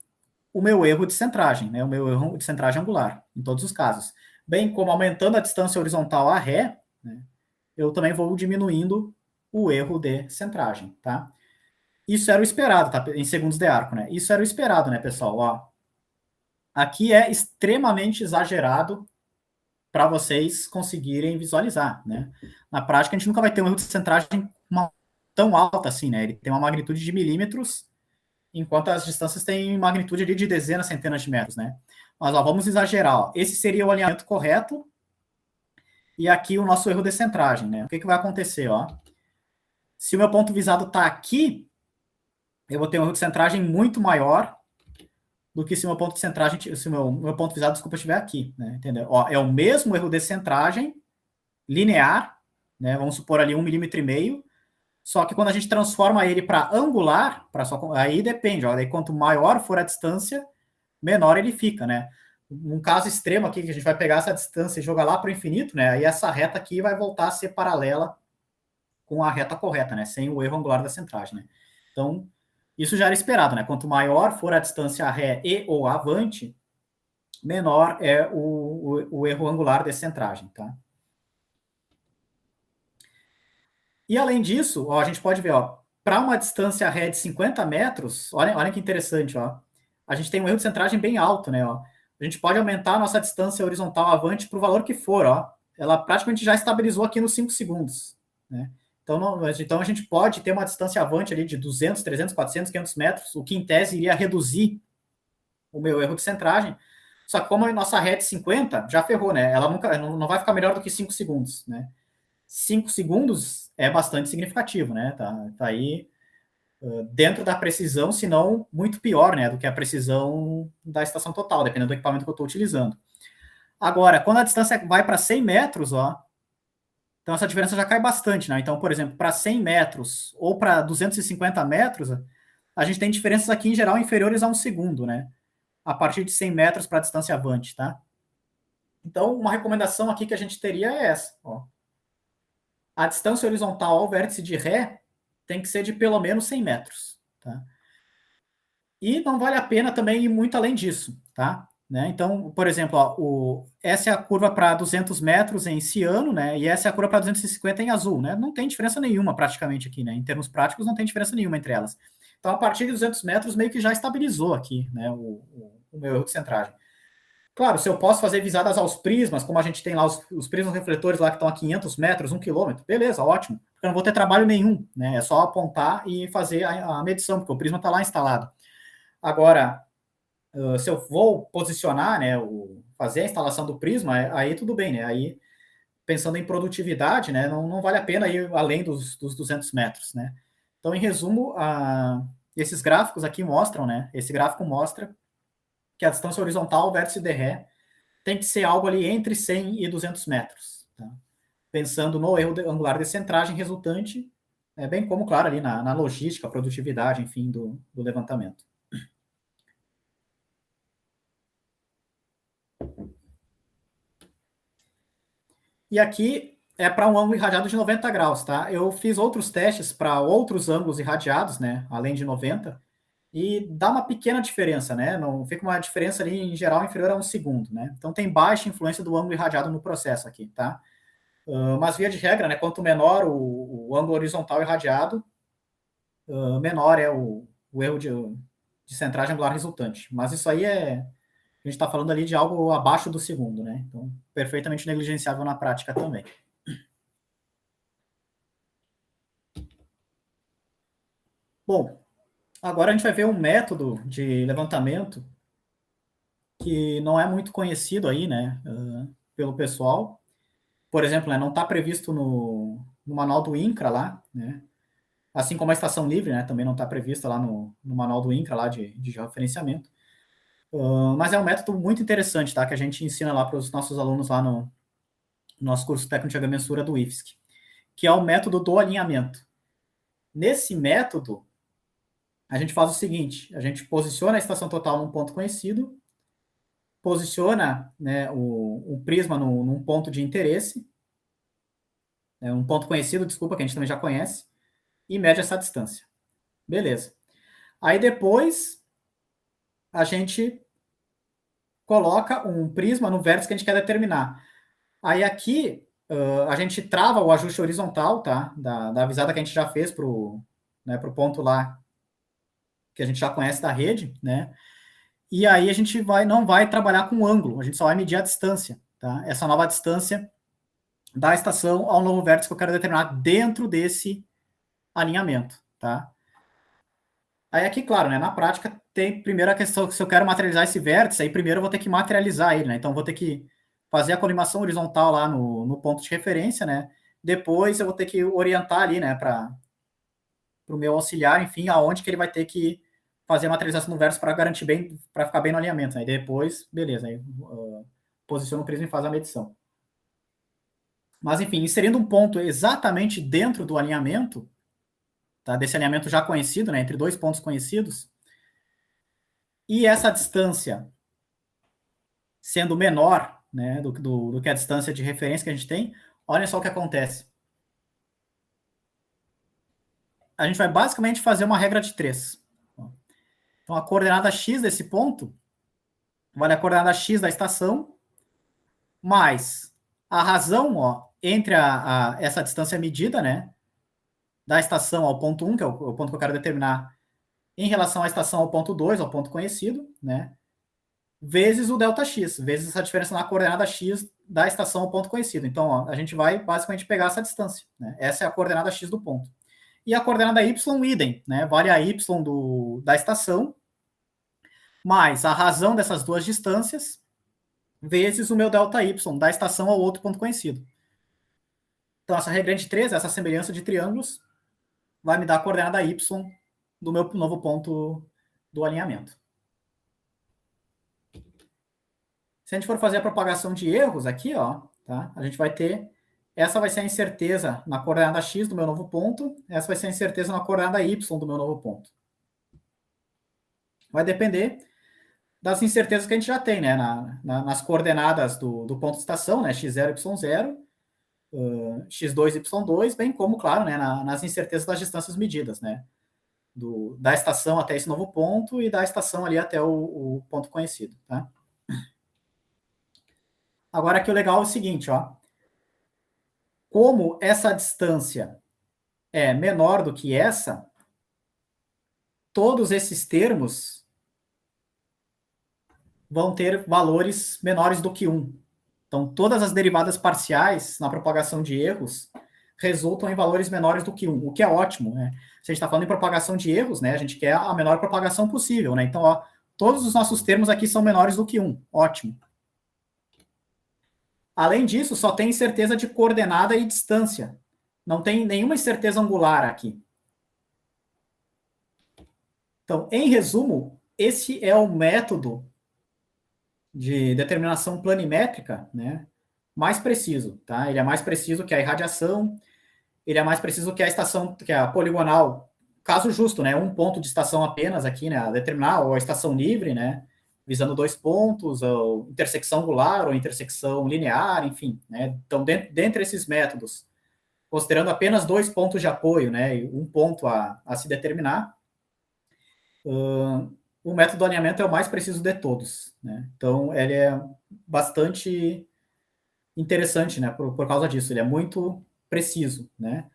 o meu erro de centragem, né, o meu erro de centragem angular, em todos os casos. Bem como aumentando a distância horizontal a ré, né, eu também vou diminuindo o erro de centragem, tá? Isso era o esperado, tá? Em segundos de arco, né? Isso era o esperado, né, pessoal? Ó, aqui é extremamente exagerado para vocês conseguirem visualizar, né? Na prática, a gente nunca vai ter um erro de centragem tão alta assim, né? Ele tem uma magnitude de milímetros, enquanto as distâncias têm magnitude de dezenas, centenas de metros, né? Mas, ó, vamos exagerar, ó. Esse seria o alinhamento correto, e aqui o nosso erro de centragem, né? O que vai acontecer, ó? Se o meu ponto visado está aqui, eu vou ter um erro de centragem muito maior do que se o meu ponto de centragem, se o meu ponto visado, desculpa, estiver aqui, né? Entendeu? Ó, é o mesmo erro de centragem linear, né? Vamos supor ali 1,5 milímetro, só que quando a gente transforma ele para angular, aí depende, ó, daí quanto maior for a distância, menor ele fica, né? Um caso extremo aqui, que a gente vai pegar essa distância e jogar lá para o infinito, né? Aí essa reta aqui vai voltar a ser paralela com a reta correta, né? Sem o erro angular da centragem, né? Então, isso já era esperado, né? Quanto maior for a distância a ré e ou avante, menor é o erro angular de centragem, tá? E além disso, ó, a gente pode ver, ó, para uma distância ré de 50 metros, olha que interessante, ó, a gente tem um erro de centragem bem alto, né? Ó. A gente pode aumentar a nossa distância horizontal avante para o valor que for, ó. Ela praticamente já estabilizou aqui nos 5 segundos, né? Então a gente pode ter uma distância avante ali de 200, 300, 400, 500 metros, o que em tese iria reduzir o meu erro de centragem. Só que como a nossa ré é de 50, já ferrou, né? Ela não vai ficar melhor do que 5 segundos, né? 5 segundos é bastante significativo, né? Tá aí dentro da precisão, se não muito pior, né? Do que a precisão da estação total, dependendo do equipamento que eu estou utilizando. Agora, quando a distância vai para 100 metros, ó, Então, essa diferença já cai bastante, né? Então, por exemplo, para 100 metros ou para 250 metros, a gente tem diferenças aqui, em geral, inferiores a 1 segundo, né? A partir de 100 metros para a distância avante, tá? Então, uma recomendação aqui que a gente teria é essa, ó. A distância horizontal ao vértice de Ré tem que ser de pelo menos 100 metros, tá? E não vale a pena também ir muito além disso, tá? Né? Então, por exemplo, ó, essa é a curva para 200 metros em ciano, né? E essa é a curva para 250 em azul, né? Não tem diferença nenhuma praticamente aqui, né? Em termos práticos, não tem diferença nenhuma entre elas. Então, a partir de 200 metros, meio que já estabilizou aqui, né? O meu erro de centragem. Claro, se eu posso fazer visadas aos prismas, como a gente tem lá os prismas refletores lá que estão a 500 metros, 1 quilômetro, beleza, ótimo. Porque eu não vou ter trabalho nenhum, né? É só apontar e fazer a medição, porque o prisma está lá instalado. Agora, se eu vou posicionar, né, fazer a instalação do prisma, aí tudo bem, né? Aí, pensando em produtividade, né, não vale a pena ir além dos 200 metros, né? Então, em resumo, esses gráficos aqui mostram, né? Esse gráfico mostra que a distância horizontal ao vértice de Ré tem que ser algo ali entre 100 e 200 metros, tá? Pensando no erro angular de centragem resultante, bem como, claro, ali na logística, produtividade, enfim, do levantamento. E aqui é para um ângulo irradiado de 90 graus, tá? Eu fiz outros testes para outros ângulos irradiados, né? Além de 90, e dá uma pequena diferença, né? Não fica uma diferença ali, em geral, inferior a 1 segundo, né? Então tem baixa influência do ângulo irradiado no processo aqui, tá? Mas via de regra, né? Quanto menor o ângulo horizontal irradiado, menor é o erro de centragem angular resultante. Mas isso aí a gente está falando ali de algo abaixo do segundo, né? Então, perfeitamente negligenciável na prática também. Bom, agora a gente vai ver um método de levantamento que não é muito conhecido aí, né, pelo pessoal. Por exemplo, né, não está previsto no manual do INCRA lá, né, assim como a estação livre, né, também não está prevista lá no manual do INCRA lá de georreferenciamento. Mas é um método muito interessante, tá, que a gente ensina lá para os nossos alunos lá no nosso curso técnico de agrimensura do IFSC, que é o método do alinhamento. Nesse método, a gente faz o seguinte, a gente posiciona a estação total num ponto conhecido, posiciona, né, o prisma num ponto de interesse, um ponto conhecido, desculpa, que a gente também já conhece, e mede essa distância. Beleza. Aí depois a gente coloca um prisma no vértice que a gente quer determinar. Aí aqui a gente trava o ajuste horizontal, tá? Da visada que a gente já fez pro ponto lá que a gente já conhece da rede, né? E aí a gente não vai trabalhar com ângulo, a gente só vai medir a distância, tá? Essa nova distância da estação ao novo vértice que eu quero determinar dentro desse alinhamento, tá? Aí aqui, claro, né, na prática tem primeiro a questão que se eu quero materializar esse vértice, aí primeiro eu vou ter que materializar ele, né? Então eu vou ter que fazer a colimação horizontal lá no ponto de referência, né? Depois eu vou ter que orientar ali, né, para o meu auxiliar, enfim, aonde que ele vai ter que fazer a materialização do vértice para garantir bem, para ficar bem no alinhamento. Aí depois, beleza, aí posiciona o prisma e faz a medição. Mas enfim, inserindo um ponto exatamente dentro do alinhamento, tá, desse alinhamento já conhecido, né, entre dois pontos conhecidos, e essa distância sendo menor, né, do que a distância de referência que a gente tem, olha só o que acontece. A gente vai basicamente fazer uma regra de 3. Então, a coordenada x desse ponto vale a coordenada x da estação, mais a razão, ó, entre essa distância medida, né, da estação ao ponto 1, que é o ponto que eu quero determinar, em relação à estação ao ponto 2, ao ponto conhecido, né, vezes o ΔX, vezes essa diferença na coordenada x da estação ao ponto conhecido. Então, ó, a gente vai basicamente pegar essa distância, né? Essa é a coordenada x do ponto. E a coordenada y, idem, né? Vale a y da estação, mais a razão dessas duas distâncias, vezes o meu ΔY, da estação ao outro ponto conhecido. Então, essa regra de 3, essa semelhança de triângulos, vai me dar a coordenada y do meu novo ponto do alinhamento. Se a gente for fazer a propagação de erros aqui, ó, tá? A gente vai ter essa vai ser a incerteza na coordenada x do meu novo ponto, essa vai ser a incerteza na coordenada y do meu novo ponto. Vai depender das incertezas que a gente já tem, né? Nas coordenadas do ponto de estação, né? x0, y0, x2, y2, bem como, claro, né? Nas incertezas das distâncias medidas, né? Da estação até esse novo ponto e da estação ali até o ponto conhecido, tá? Agora aqui o legal é o seguinte, ó. Como essa distância é menor do que essa, todos esses termos vão ter valores menores do que 1. Então, todas as derivadas parciais na propagação de erros resultam em valores menores do que 1, o que é ótimo, né? Se a gente está falando em propagação de erros, né, a gente quer a menor propagação possível, né? Então, ó, todos os nossos termos aqui são menores do que 1, ótimo. Além disso, só tem incerteza de coordenada e distância. Não tem nenhuma incerteza angular aqui. Então, em resumo, esse é o método de determinação planimétrica, né, mais preciso, tá? Ele é mais preciso que a irradiação, ele é mais preciso que a estação, que a poligonal, caso justo, né, um ponto de estação apenas aqui, né, a determinar, ou a estação livre, né, visando 2 pontos, ou intersecção angular, ou intersecção linear, enfim, né? Então, dentre esses métodos, considerando apenas 2 pontos de apoio, né, e um ponto a se determinar, o método do alinhamento é o mais preciso de todos, né? Então, ele é bastante interessante, né, por causa disso, ele é muito preciso, né?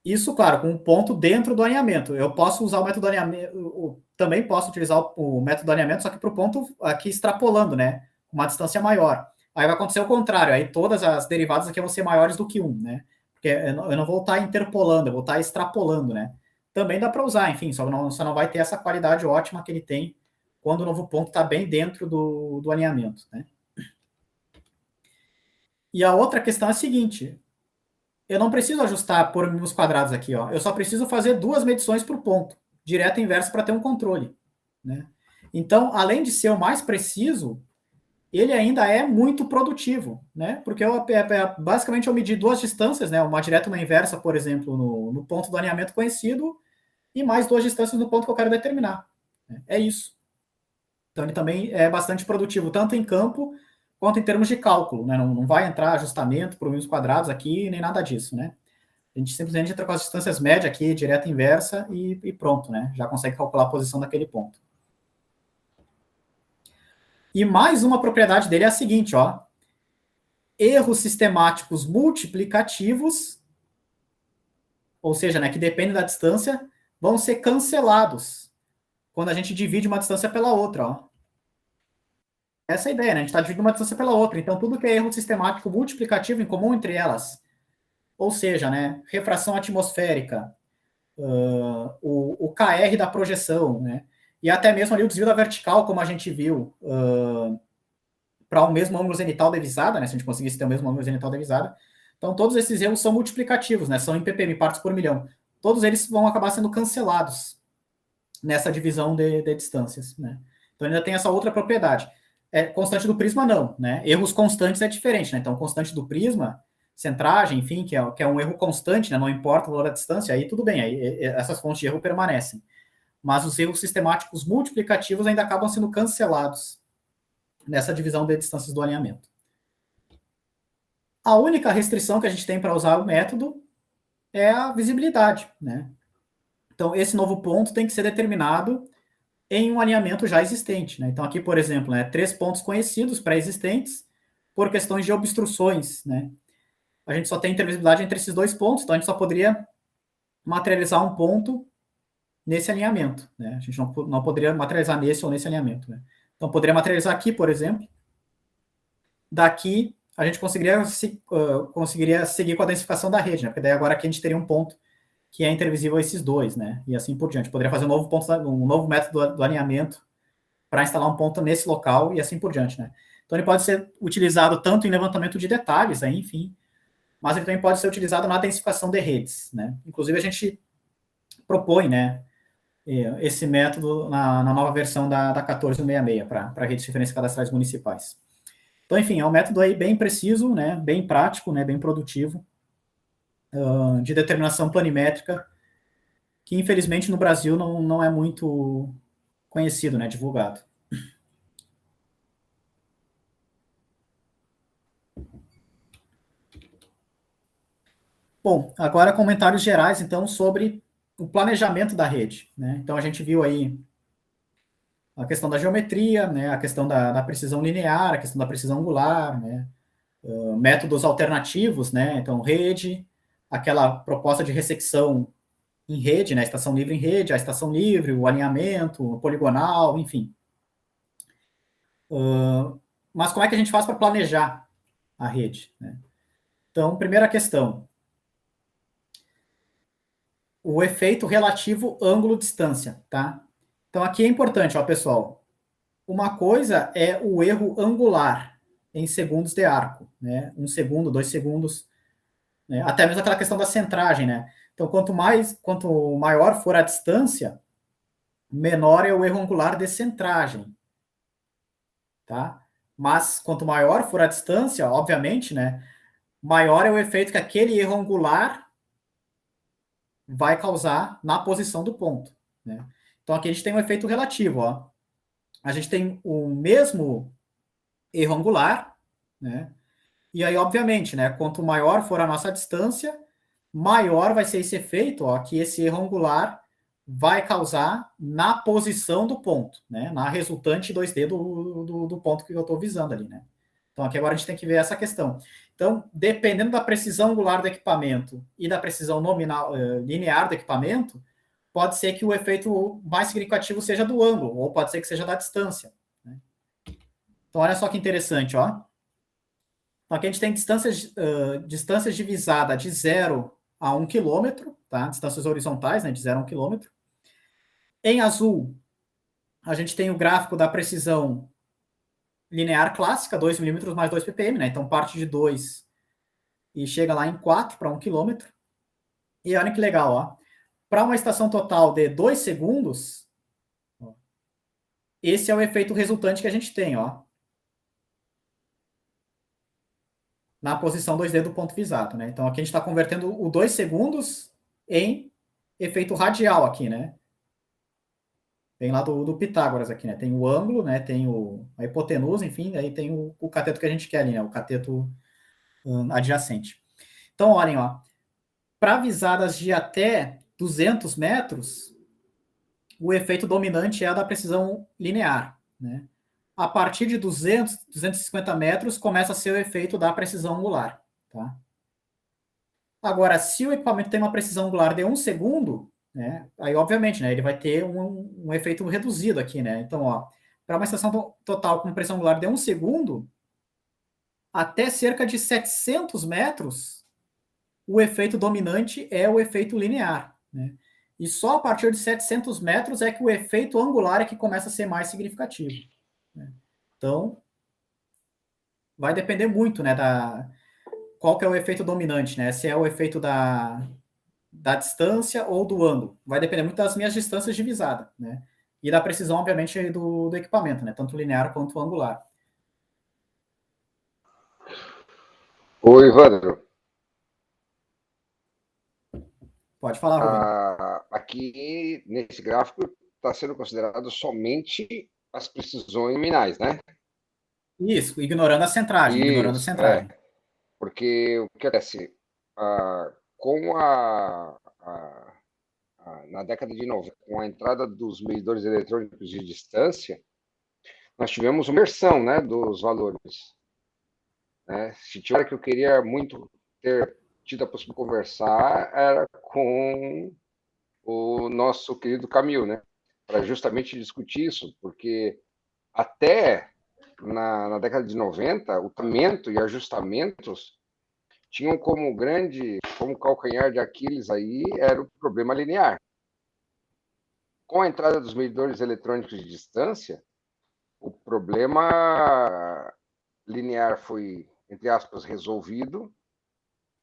Isso, claro, com um ponto dentro do alinhamento. Eu posso usar o método do alinhamento, também posso utilizar o método do alinhamento, só que para o ponto aqui extrapolando, né, uma distância maior. Aí vai acontecer o contrário, aí todas as derivadas aqui vão ser maiores do que 1, né? Porque eu não vou estar interpolando, eu vou estar extrapolando, né? Também dá para usar, enfim, só não vai ter essa qualidade ótima que ele tem quando o novo ponto está bem dentro do alinhamento, né? E a outra questão é a seguinte, eu não preciso ajustar por mínimos quadrados aqui, ó. Eu só preciso fazer 2 medições por ponto, direto e inverso, para ter um controle, né? Então, além de ser o mais preciso, ele ainda é muito produtivo, né? Porque basicamente eu medi 2 distâncias, né? Uma direta e uma inversa, por exemplo, no ponto do alinhamento conhecido, e mais 2 distâncias no ponto que eu quero determinar. É isso. Então, ele também é bastante produtivo, tanto em campo quanto em termos de cálculo, né? Não vai entrar ajustamento por mínimos quadrados aqui, nem nada disso, né? A gente simplesmente entra com as distâncias médias aqui, direta e inversa, e pronto, né? Já consegue calcular a posição daquele ponto. E mais uma propriedade dele é a seguinte, ó. Erros sistemáticos multiplicativos, ou seja, né, que dependem da distância, vão ser cancelados quando a gente divide uma distância pela outra, ó. Essa é a ideia, né? A gente está dividindo uma distância pela outra. Então, tudo que é erro sistemático multiplicativo em comum entre elas, ou seja, né, refração atmosférica, o KR da projeção, né, e até mesmo ali o desvio da vertical, como a gente viu, para o mesmo ângulo zenital da visada, né, se a gente conseguisse ter o mesmo ângulo zenital da visada. Então, todos esses erros são multiplicativos, né, são em ppm, partes por milhão. Todos eles vão acabar sendo cancelados nessa divisão de distâncias, né. Então, ainda tem essa outra propriedade. Constante do prisma, não, né. Erros constantes é diferente, né. Então, constante do prisma, centragem, enfim, que é um erro constante, né, não importa o valor da distância, aí tudo bem, aí essas fontes de erro permanecem. Mas os erros sistemáticos multiplicativos ainda acabam sendo cancelados nessa divisão de distâncias do alinhamento. A única restrição que a gente tem para usar o método é a visibilidade, né? Então, esse novo ponto tem que ser determinado em um alinhamento já existente, né? Então, aqui, por exemplo, né, 3 pontos conhecidos, pré-existentes, por questões de obstruções, né? A gente só tem intervisibilidade entre esses 2 pontos, então a gente só poderia materializar um ponto nesse alinhamento, né? A gente não poderia materializar nesse ou nesse alinhamento, né? Então, poderia materializar aqui, por exemplo. Daqui, a gente conseguiria seguir com a densificação da rede, né? Porque daí agora aqui a gente teria um ponto que é intervisível a esses 2, né? E assim por diante. Poderia fazer um novo método do alinhamento para instalar um ponto nesse local e assim por diante, né? Então, ele pode ser utilizado tanto em levantamento de detalhes, aí, enfim, mas ele também pode ser utilizado na densificação de redes, né? Inclusive, a gente propõe, né, esse método na nova versão da 1466 para redes de referência cadastrais municipais. Então, enfim, é um método aí bem preciso, né, bem prático, né, bem produtivo, de determinação planimétrica, que infelizmente no Brasil não é muito conhecido, né, divulgado. Bom, agora comentários gerais, então, sobre o planejamento da rede, né? Então, a gente viu aí a questão da geometria, né, a questão da precisão linear, a questão da precisão angular, né, métodos alternativos, né, então rede, aquela proposta de ressecção em rede, né, estação livre em rede, a estação livre, o alinhamento, o poligonal, enfim. Mas como é que a gente faz para planejar a rede, né? Então, primeira questão, o efeito relativo ângulo-distância, tá? Então, aqui é importante, ó, pessoal, uma coisa é o erro angular em segundos de arco, né? 1 segundo, 2 segundos, né? Até mesmo aquela questão da centragem, né? Então, quanto maior for a distância, menor é o erro angular de centragem, tá? Mas quanto maior for a distância, obviamente, né? Maior é o efeito que aquele erro angular vai causar na posição do ponto, né? Então, aqui a gente tem um efeito relativo, ó. A gente tem o mesmo erro angular, né? E aí, obviamente, né, quanto maior for a nossa distância, maior vai ser esse efeito, ó, que esse erro angular vai causar na posição do ponto, né, na resultante 2D do ponto que eu estou visando ali, né. Então, aqui agora a gente tem que ver essa questão. Então, dependendo da precisão angular do equipamento e da precisão nominal, linear do equipamento, pode ser que o efeito mais significativo seja do ângulo, ou pode ser que seja da distância, né? Então, olha só que interessante, ó. Então, aqui a gente tem distâncias divisadas de 0 a 1 quilômetro, tá? Distâncias horizontais, né? De 0 a 1 quilômetro. Em azul, a gente tem o gráfico da precisão linear clássica, 2 milímetros mais 2 ppm, né? Então, parte de 2 e chega lá em 4 para 1 quilômetro. E olha que legal, ó. Para uma estação total de 2 segundos, ó, esse é o efeito resultante que a gente tem, ó. Na posição 2D do ponto visado, né? Então, aqui a gente está convertendo o 2 segundos em efeito radial aqui, né? Tem lá do Pitágoras aqui, né? Tem o ângulo, né? Tem a hipotenusa, enfim, aí tem o cateto que a gente quer ali, né? O cateto adjacente. Então, olhem, ó. Para visadas de até 200 metros, o efeito dominante é a da precisão linear, né? A partir de 200, 250 metros, começa a ser o efeito da precisão angular, tá? Agora, se o equipamento tem uma precisão angular de 1 segundo, né, aí, obviamente, né, ele vai ter um efeito reduzido aqui, né? Então, ó, para uma estação total com precisão angular de 1 segundo, até cerca de 700 metros, o efeito dominante é o efeito linear, né? E só a partir de 700 metros é que o efeito angular é que começa a ser mais significativo, né? Então, vai depender muito, né, qual que é o efeito dominante, né? Se é o efeito da distância ou do ângulo. Vai depender muito das minhas distâncias de visada, né? E da precisão, obviamente, do equipamento, né? Tanto linear quanto angular. Oi, Evandro. Pode falar, Rubem. Aqui, nesse gráfico, está sendo considerado somente as precisões nominais, né? Isso, ignorando a centragem, ignorando a Isso, centragem. porque o que acontece? Com na década de 90, com a entrada dos medidores eletrônicos de distância, nós tivemos uma imersão, né, dos valores. Né? Se tinha hora que eu queria muito ter tido a possibilidade de conversar, era com o nosso querido Camil, né? Para justamente discutir isso, porque até na década de 90, o tratamento e ajustamentos tinham como calcanhar de Aquiles aí, era o problema linear. Com a entrada dos medidores eletrônicos de distância, o problema linear foi, entre aspas, resolvido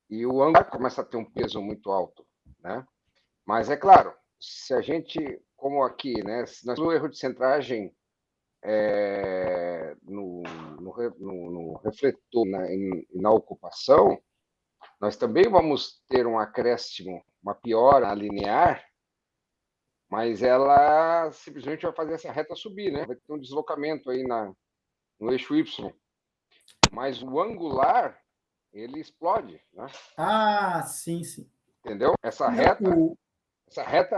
e o ângulo começa a ter um peso muito alto, né? Mas é claro, se a gente, como aqui, né, se nós temos um erro de centragem no refletor, na ocupação, nós também vamos ter um acréscimo, uma piora linear, mas ela simplesmente vai fazer essa reta subir, né? Vai ter um deslocamento aí no eixo Y. Mas o angular, ele explode, né? Ah, sim, sim. Entendeu? Essa reta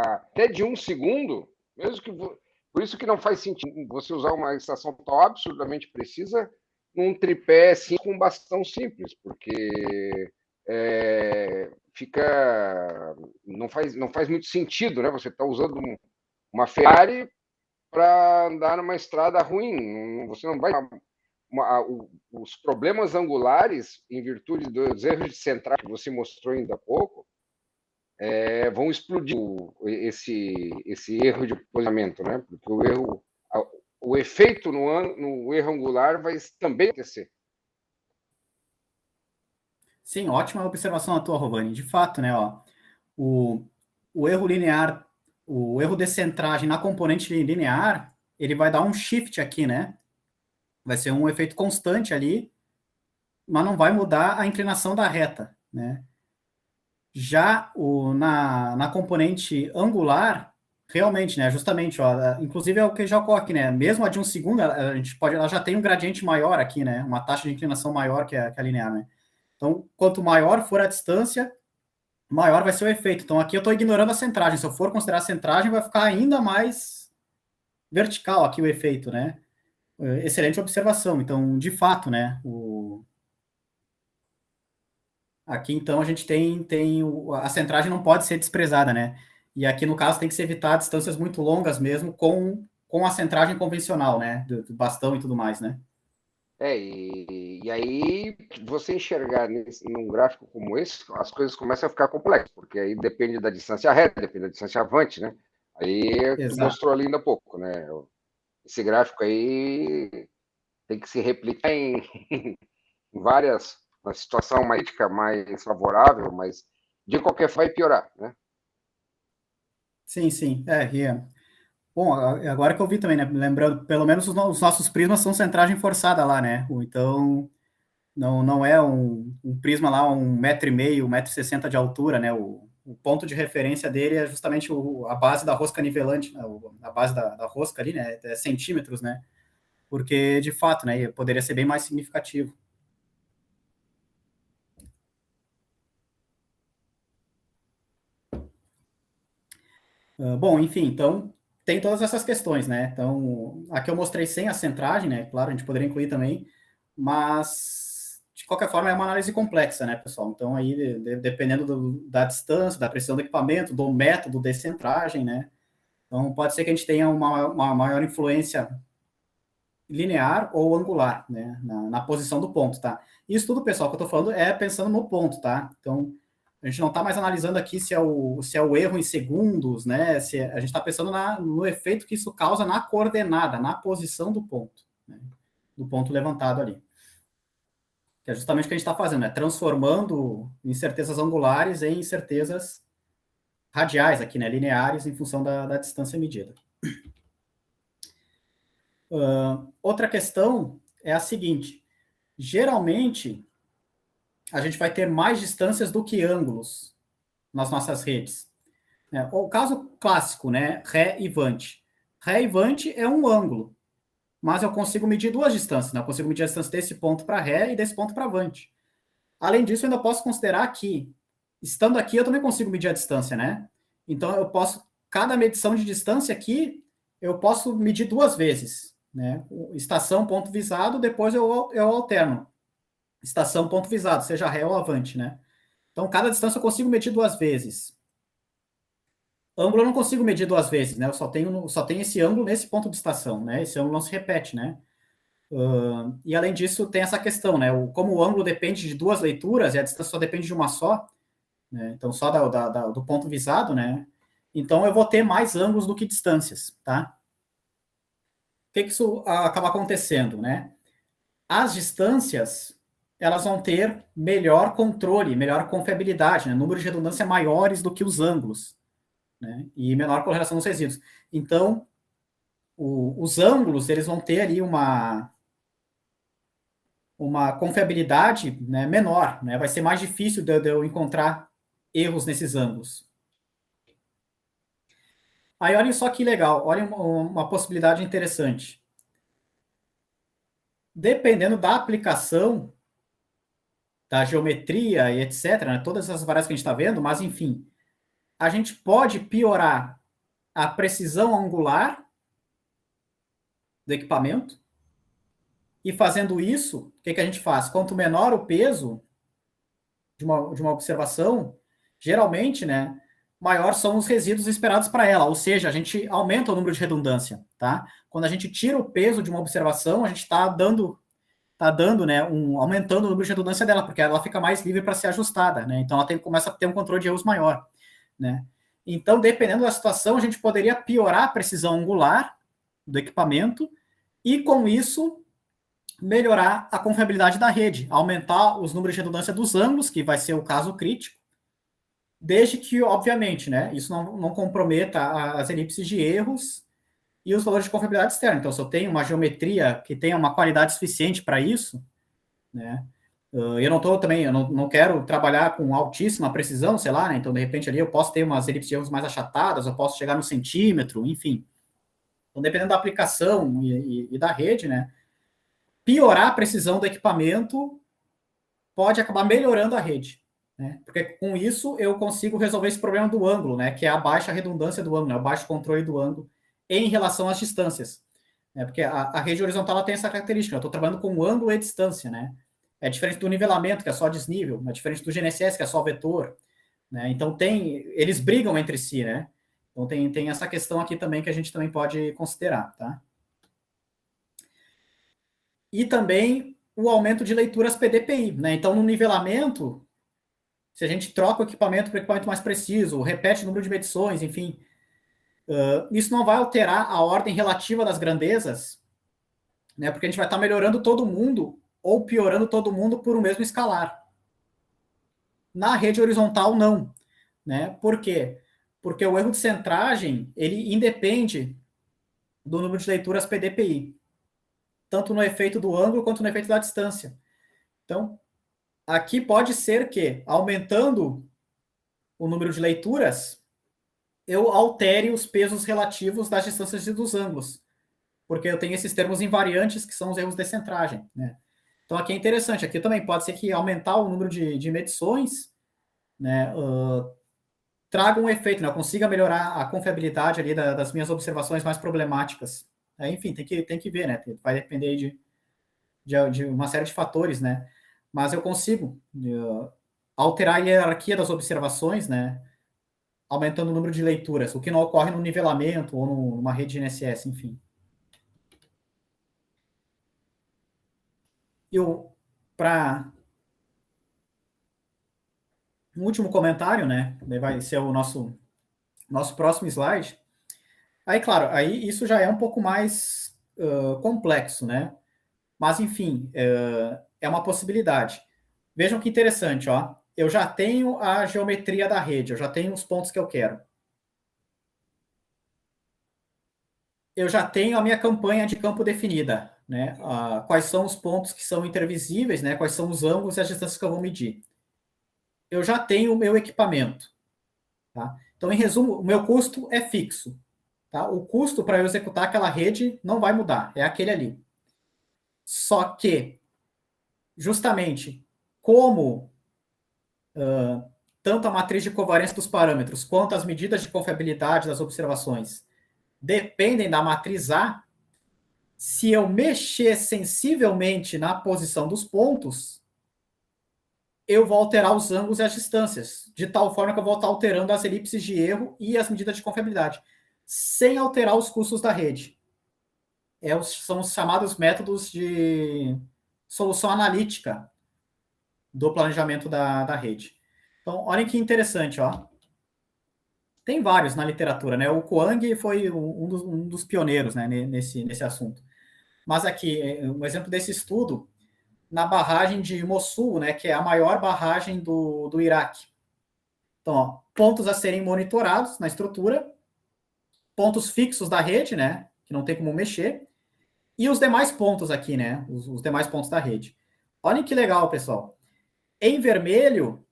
até de 1 segundo, mesmo que... Por isso que não faz sentido você usar uma estação tão absurdamente precisa num tripé assim, com um bastão simples, porque não faz muito sentido, né? Você está usando uma Ferrari para andar numa estrada ruim. Você não vai... os problemas angulares, em virtude dos erros de centragem que você mostrou ainda há pouco, vão explodir esse erro de posicionamento, né? Porque o efeito no erro angular vai também acontecer. Sim, ótima observação a tua, Rovani. De fato, né, ó, o erro linear, o erro de centragem na componente linear, ele vai dar um shift aqui, né? Vai ser um efeito constante ali, mas não vai mudar a inclinação da reta, né? Já na componente angular, realmente, né? Justamente, ó, inclusive é o que já ocorre aqui, né? Mesmo a de 1 segundo, ela já tem um gradiente maior aqui, né? Uma taxa de inclinação maior que a linear, né? Então, quanto maior for a distância, maior vai ser o efeito. Então, aqui eu estou ignorando a centragem. Se eu for considerar a centragem, vai ficar ainda mais vertical aqui o efeito, né? Excelente observação. Então, de fato, né? Aqui, então, a gente tem a centragem não pode ser desprezada, né? E aqui, no caso, tem que se evitar distâncias muito longas mesmo com a centragem convencional, né? Do bastão e tudo mais, né? E aí, você enxergar num gráfico como esse, as coisas começam a ficar complexas, porque aí depende da distância reta, depende da distância avante, né? Aí tu mostrou ali ainda há pouco, né? Esse gráfico aí tem que se replicar em várias, uma situação mais crítica, mais favorável, mas de qualquer forma vai piorar, né? Sim, sim. Bom, agora que eu vi também, né? Lembrando, pelo menos os nossos prismas são centragem forçada lá, né? Então, não é um prisma lá, 1,5 m, 1,60 m de altura, né? O ponto de referência dele é justamente a base da rosca nivelante, né? A base da rosca ali, né? É centímetros, né? Porque, de fato, né? Poderia ser bem mais significativo. Bom, enfim, então, tem todas essas questões, né? Então, aqui eu mostrei sem a centragem, né? Claro, a gente poderia incluir também, mas, de qualquer forma, é uma análise complexa, né, pessoal? Então, aí, dependendo da distância, da precisão do equipamento, do método de centragem, né? Então, pode ser que a gente tenha uma maior influência linear ou angular, né? Na posição do ponto, tá? Isso tudo, pessoal, que eu tô falando é pensando no ponto, tá? Então, a gente não está mais analisando aqui se é o erro em segundos, né? A gente está pensando no efeito que isso causa na coordenada, na posição do ponto, né? Do ponto levantado ali. Que é justamente o que a gente está fazendo, né? Transformando incertezas angulares em incertezas radiais aqui, né? Lineares em função da distância medida. Outra questão é a seguinte: geralmente a gente vai ter mais distâncias do que ângulos nas nossas redes. O caso clássico, né? Ré e Vante. Ré e Vante é um ângulo, mas eu consigo medir duas distâncias, né? Eu consigo medir a distância desse ponto para Ré e desse ponto para Vante. Além disso, eu ainda posso considerar que, estando aqui, eu também consigo medir a distância, né? Então, eu posso, cada medição de distância aqui, eu posso medir duas vezes, né? Estação, ponto visado, depois eu alterno. Estação, ponto visado, seja Ré ou Avante, né? Então, cada distância eu consigo medir duas vezes. Ângulo eu não consigo medir duas vezes, né? Eu só tenho esse ângulo nesse ponto de estação, né? Esse ângulo não se repete, né? E além disso, tem essa questão, né? Como o ângulo depende de duas leituras e a distância só depende de uma só, né? Então só do ponto visado, né? Então eu vou ter mais ângulos do que distâncias, tá? O que isso acaba acontecendo, né? As distâncias, elas vão ter melhor controle, melhor confiabilidade, né? Número de redundância maiores do que os ângulos, né? E menor correlação nos resíduos. Então, os ângulos, eles vão ter ali uma confiabilidade, né, menor, né? Vai ser mais difícil de eu encontrar erros nesses ângulos. Aí, olhem só que legal, olhem uma possibilidade interessante. Dependendo da aplicação, da geometria e etc., né, todas essas variáveis que a gente está vendo, mas, enfim, a gente pode piorar a precisão angular do equipamento, e fazendo isso, o que a gente faz? Quanto menor o peso de uma observação, geralmente, né, maior são os resíduos esperados para ela, ou seja, a gente aumenta o número de redundância, tá? Quando a gente tira o peso de uma observação, a gente está dando, né, aumentando o número de redundância dela, porque ela fica mais livre para ser ajustada, né? Então ela começa a ter um controle de erros maior, né? Então, dependendo da situação, a gente poderia piorar a precisão angular do equipamento e, com isso, melhorar a confiabilidade da rede, aumentar os números de redundância dos ângulos, que vai ser o caso crítico, desde que, obviamente, né, isso não comprometa as elipses de erros e os valores de confiabilidade externa. Então, se eu tenho uma geometria que tenha uma qualidade suficiente para isso, né, eu não quero trabalhar com altíssima precisão, sei lá, né, então, de repente, ali eu posso ter umas elipses de erros mais achatadas, eu posso chegar no centímetro, enfim. Então, dependendo da aplicação e da rede, né, piorar a precisão do equipamento pode acabar melhorando a rede, né? Porque com isso eu consigo resolver esse problema do ângulo, né? Que é a baixa redundância do ângulo, né? O baixo controle do ângulo em relação às distâncias, né? Porque a rede horizontal ela tem essa característica. Eu estou trabalhando com ângulo e distância, né? É diferente do nivelamento, que é só desnível, é diferente do GNSS, que é só vetor, né? Então eles brigam entre si, né? Então tem essa questão aqui também que a gente também pode considerar, tá? E também o aumento de leituras PDPI, né? Então, no nivelamento, se a gente troca o equipamento para o equipamento mais preciso, repete o número de medições, enfim, isso não vai alterar a ordem relativa das grandezas, né? Porque a gente vai estar melhorando todo mundo ou piorando todo mundo por um mesmo escalar. Na rede horizontal, não, né? Por quê? Porque o erro de centragem, ele independe do número de leituras PDPI, tanto no efeito do ângulo quanto no efeito da distância. Então, aqui pode ser que, aumentando o número de leituras, eu altere os pesos relativos das distâncias e dos ângulos, porque eu tenho esses termos invariantes, que são os erros de centragem, né? Então, aqui é interessante. Aqui também pode ser que aumentar o número de medições, né, traga um efeito, né? Eu consiga melhorar a confiabilidade ali das minhas observações mais problemáticas. Enfim, tem que ver, né? Vai depender de uma série de fatores, né? Mas eu consigo alterar a hierarquia das observações, né? Aumentando o número de leituras, o que não ocorre no nivelamento ou numa rede GNSS, enfim. Para um último comentário, né? Vai ser o nosso próximo slide. Aí, claro, aí isso já é um pouco mais complexo, né? Mas, enfim, é uma possibilidade. Vejam que interessante, ó. Eu já tenho a geometria da rede, eu já tenho os pontos que eu quero. Eu já tenho a minha campanha de campo definida, né? Quais são os pontos que são intervisíveis, né? Quais são os ângulos e as distâncias que eu vou medir. Eu já tenho o meu equipamento, tá? Então, em resumo, o meu custo é fixo, tá? O custo para eu executar aquela rede não vai mudar, é aquele ali. Só que, justamente, como tanto a matriz de covariância dos parâmetros quanto as medidas de confiabilidade das observações dependem da matriz A, se eu mexer sensivelmente na posição dos pontos, eu vou alterar os ângulos e as distâncias, de tal forma que eu vou estar alterando as elipses de erro e as medidas de confiabilidade, sem alterar os custos da rede. São os chamados métodos de solução analítica do planejamento da rede. Então, olhem que interessante, ó. Tem vários na literatura, né? O Kuang foi um dos pioneiros, né, nesse assunto. Mas aqui, um exemplo desse estudo, na barragem de Mossul, né, que é a maior barragem do Iraque. Então, ó, pontos a serem monitorados na estrutura, pontos fixos da rede, né, que não tem como mexer, e os demais pontos aqui, né, os demais pontos da rede. Olhem que legal, pessoal. Em vermelho,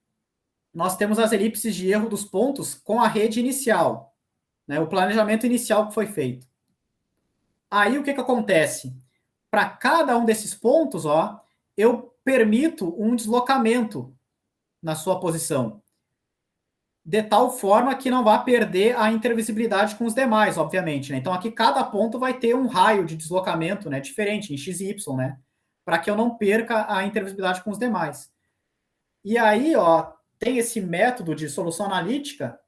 nós temos as elipses de erro dos pontos com a rede inicial, né? O planejamento inicial que foi feito. Aí o que acontece? Para cada um desses pontos, ó, eu permito um deslocamento na sua posição, de tal forma que não vá perder a intervisibilidade com os demais, obviamente, né? Então aqui cada ponto vai ter um raio de deslocamento, né, diferente em x e y, né? Para que eu não perca a intervisibilidade com os demais. E aí, ó, tem esse método de solução analítica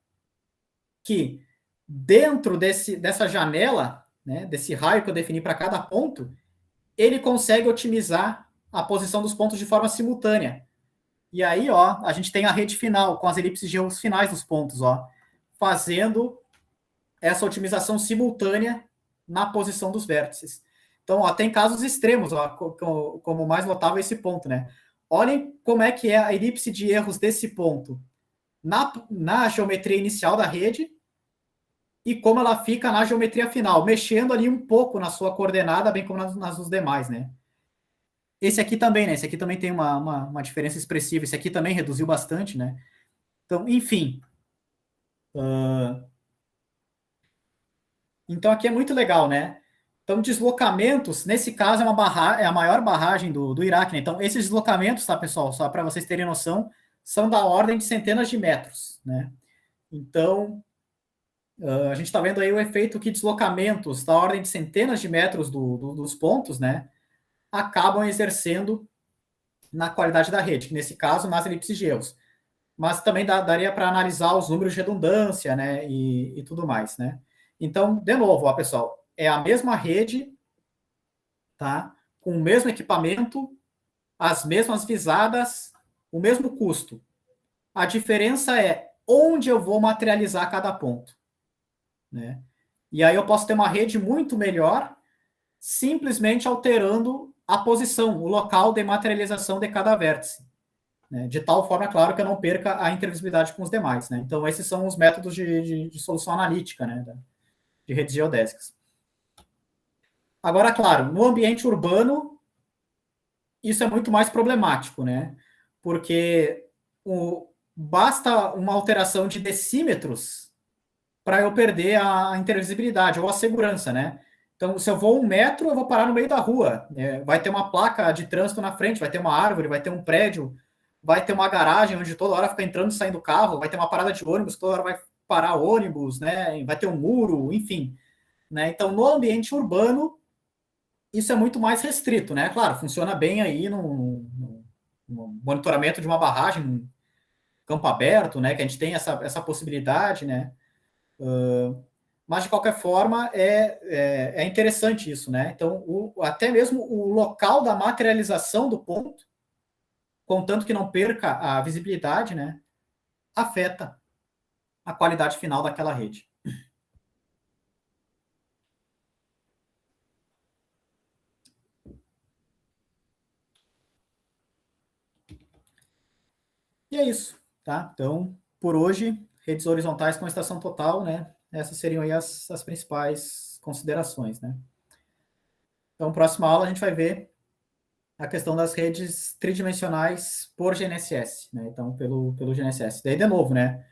que dentro dessa janela, né, desse raio que eu defini para cada ponto, ele consegue otimizar a posição dos pontos de forma simultânea. E aí, ó, a gente tem a rede final, com as elipses de erros finais dos pontos, ó, fazendo essa otimização simultânea na posição dos vértices. Então, ó, tem casos extremos, ó, como mais notável esse ponto, né? Olhem como é que é a elipse de erros desse ponto na geometria inicial da rede e como ela fica na geometria final, mexendo ali um pouco na sua coordenada, bem como nas dos demais, né? Esse aqui também, né? Esse aqui também tem uma diferença expressiva. Esse aqui também reduziu bastante, né? Então, enfim. Então, aqui é muito legal, né? Então, deslocamentos, nesse caso, é a maior barragem do Iraque, né? Então, esses deslocamentos, tá, pessoal? Só para vocês terem noção, são da ordem de centenas de metros, né? Então, a gente está vendo aí o efeito que deslocamentos da ordem de centenas de metros dos pontos, né? Acabam exercendo na qualidade da rede, que nesse caso, nas elipses de erros. Mas também daria para analisar os números de redundância, né, e tudo mais, né? Então, de novo, ó, pessoal, é a mesma rede, tá? Com o mesmo equipamento, as mesmas visadas, o mesmo custo. A diferença é onde eu vou materializar cada ponto, né? E aí eu posso ter uma rede muito melhor, simplesmente alterando a posição, o local de materialização de cada vértice, né? De tal forma, claro, que eu não perca a intervisibilidade com os demais, né? Então, esses são os métodos de solução analítica, né? De redes geodésicas. Agora, claro, no ambiente urbano, isso é muito mais problemático, né? Porque basta uma alteração de decímetros para eu perder a intervisibilidade ou a segurança, né? Então, se eu vou 1 metro, eu vou parar no meio da rua. Vai ter uma placa de trânsito na frente, vai ter uma árvore, vai ter um prédio, vai ter uma garagem onde toda hora fica entrando e saindo carro, vai ter uma parada de ônibus, toda hora vai parar ônibus, né? Vai ter um muro, enfim. Né? Então, no ambiente urbano, isso é muito mais restrito, né? Claro, funciona bem aí no monitoramento de uma barragem, um campo aberto, né? Que a gente tem essa possibilidade, né? Mas, de qualquer forma, é interessante isso, né? Então, até mesmo o local da materialização do ponto, contanto que não perca a visibilidade, né? Afeta a qualidade final daquela rede. E é isso, tá? Então, por hoje, redes horizontais com estação total, né? Essas seriam aí as principais considerações, né? Então, próxima aula a gente vai ver a questão das redes tridimensionais por GNSS, né? Então, pelo GNSS. Daí, de novo, né?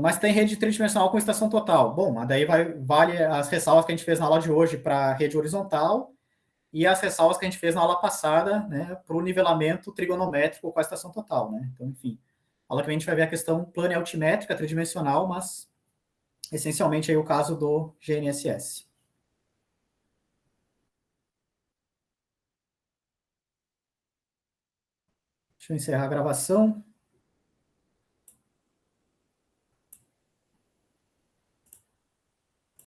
Mas tem rede tridimensional com estação total. Bom, daí vale as ressalvas que a gente fez na aula de hoje para a rede horizontal e as ressalvas que a gente fez na aula passada, né, para o nivelamento trigonométrico com a estação total, né? Então, enfim, a aula que a gente vai ver a questão plana e altimétrica tridimensional, mas essencialmente aí o caso do GNSS. Deixa eu encerrar a gravação.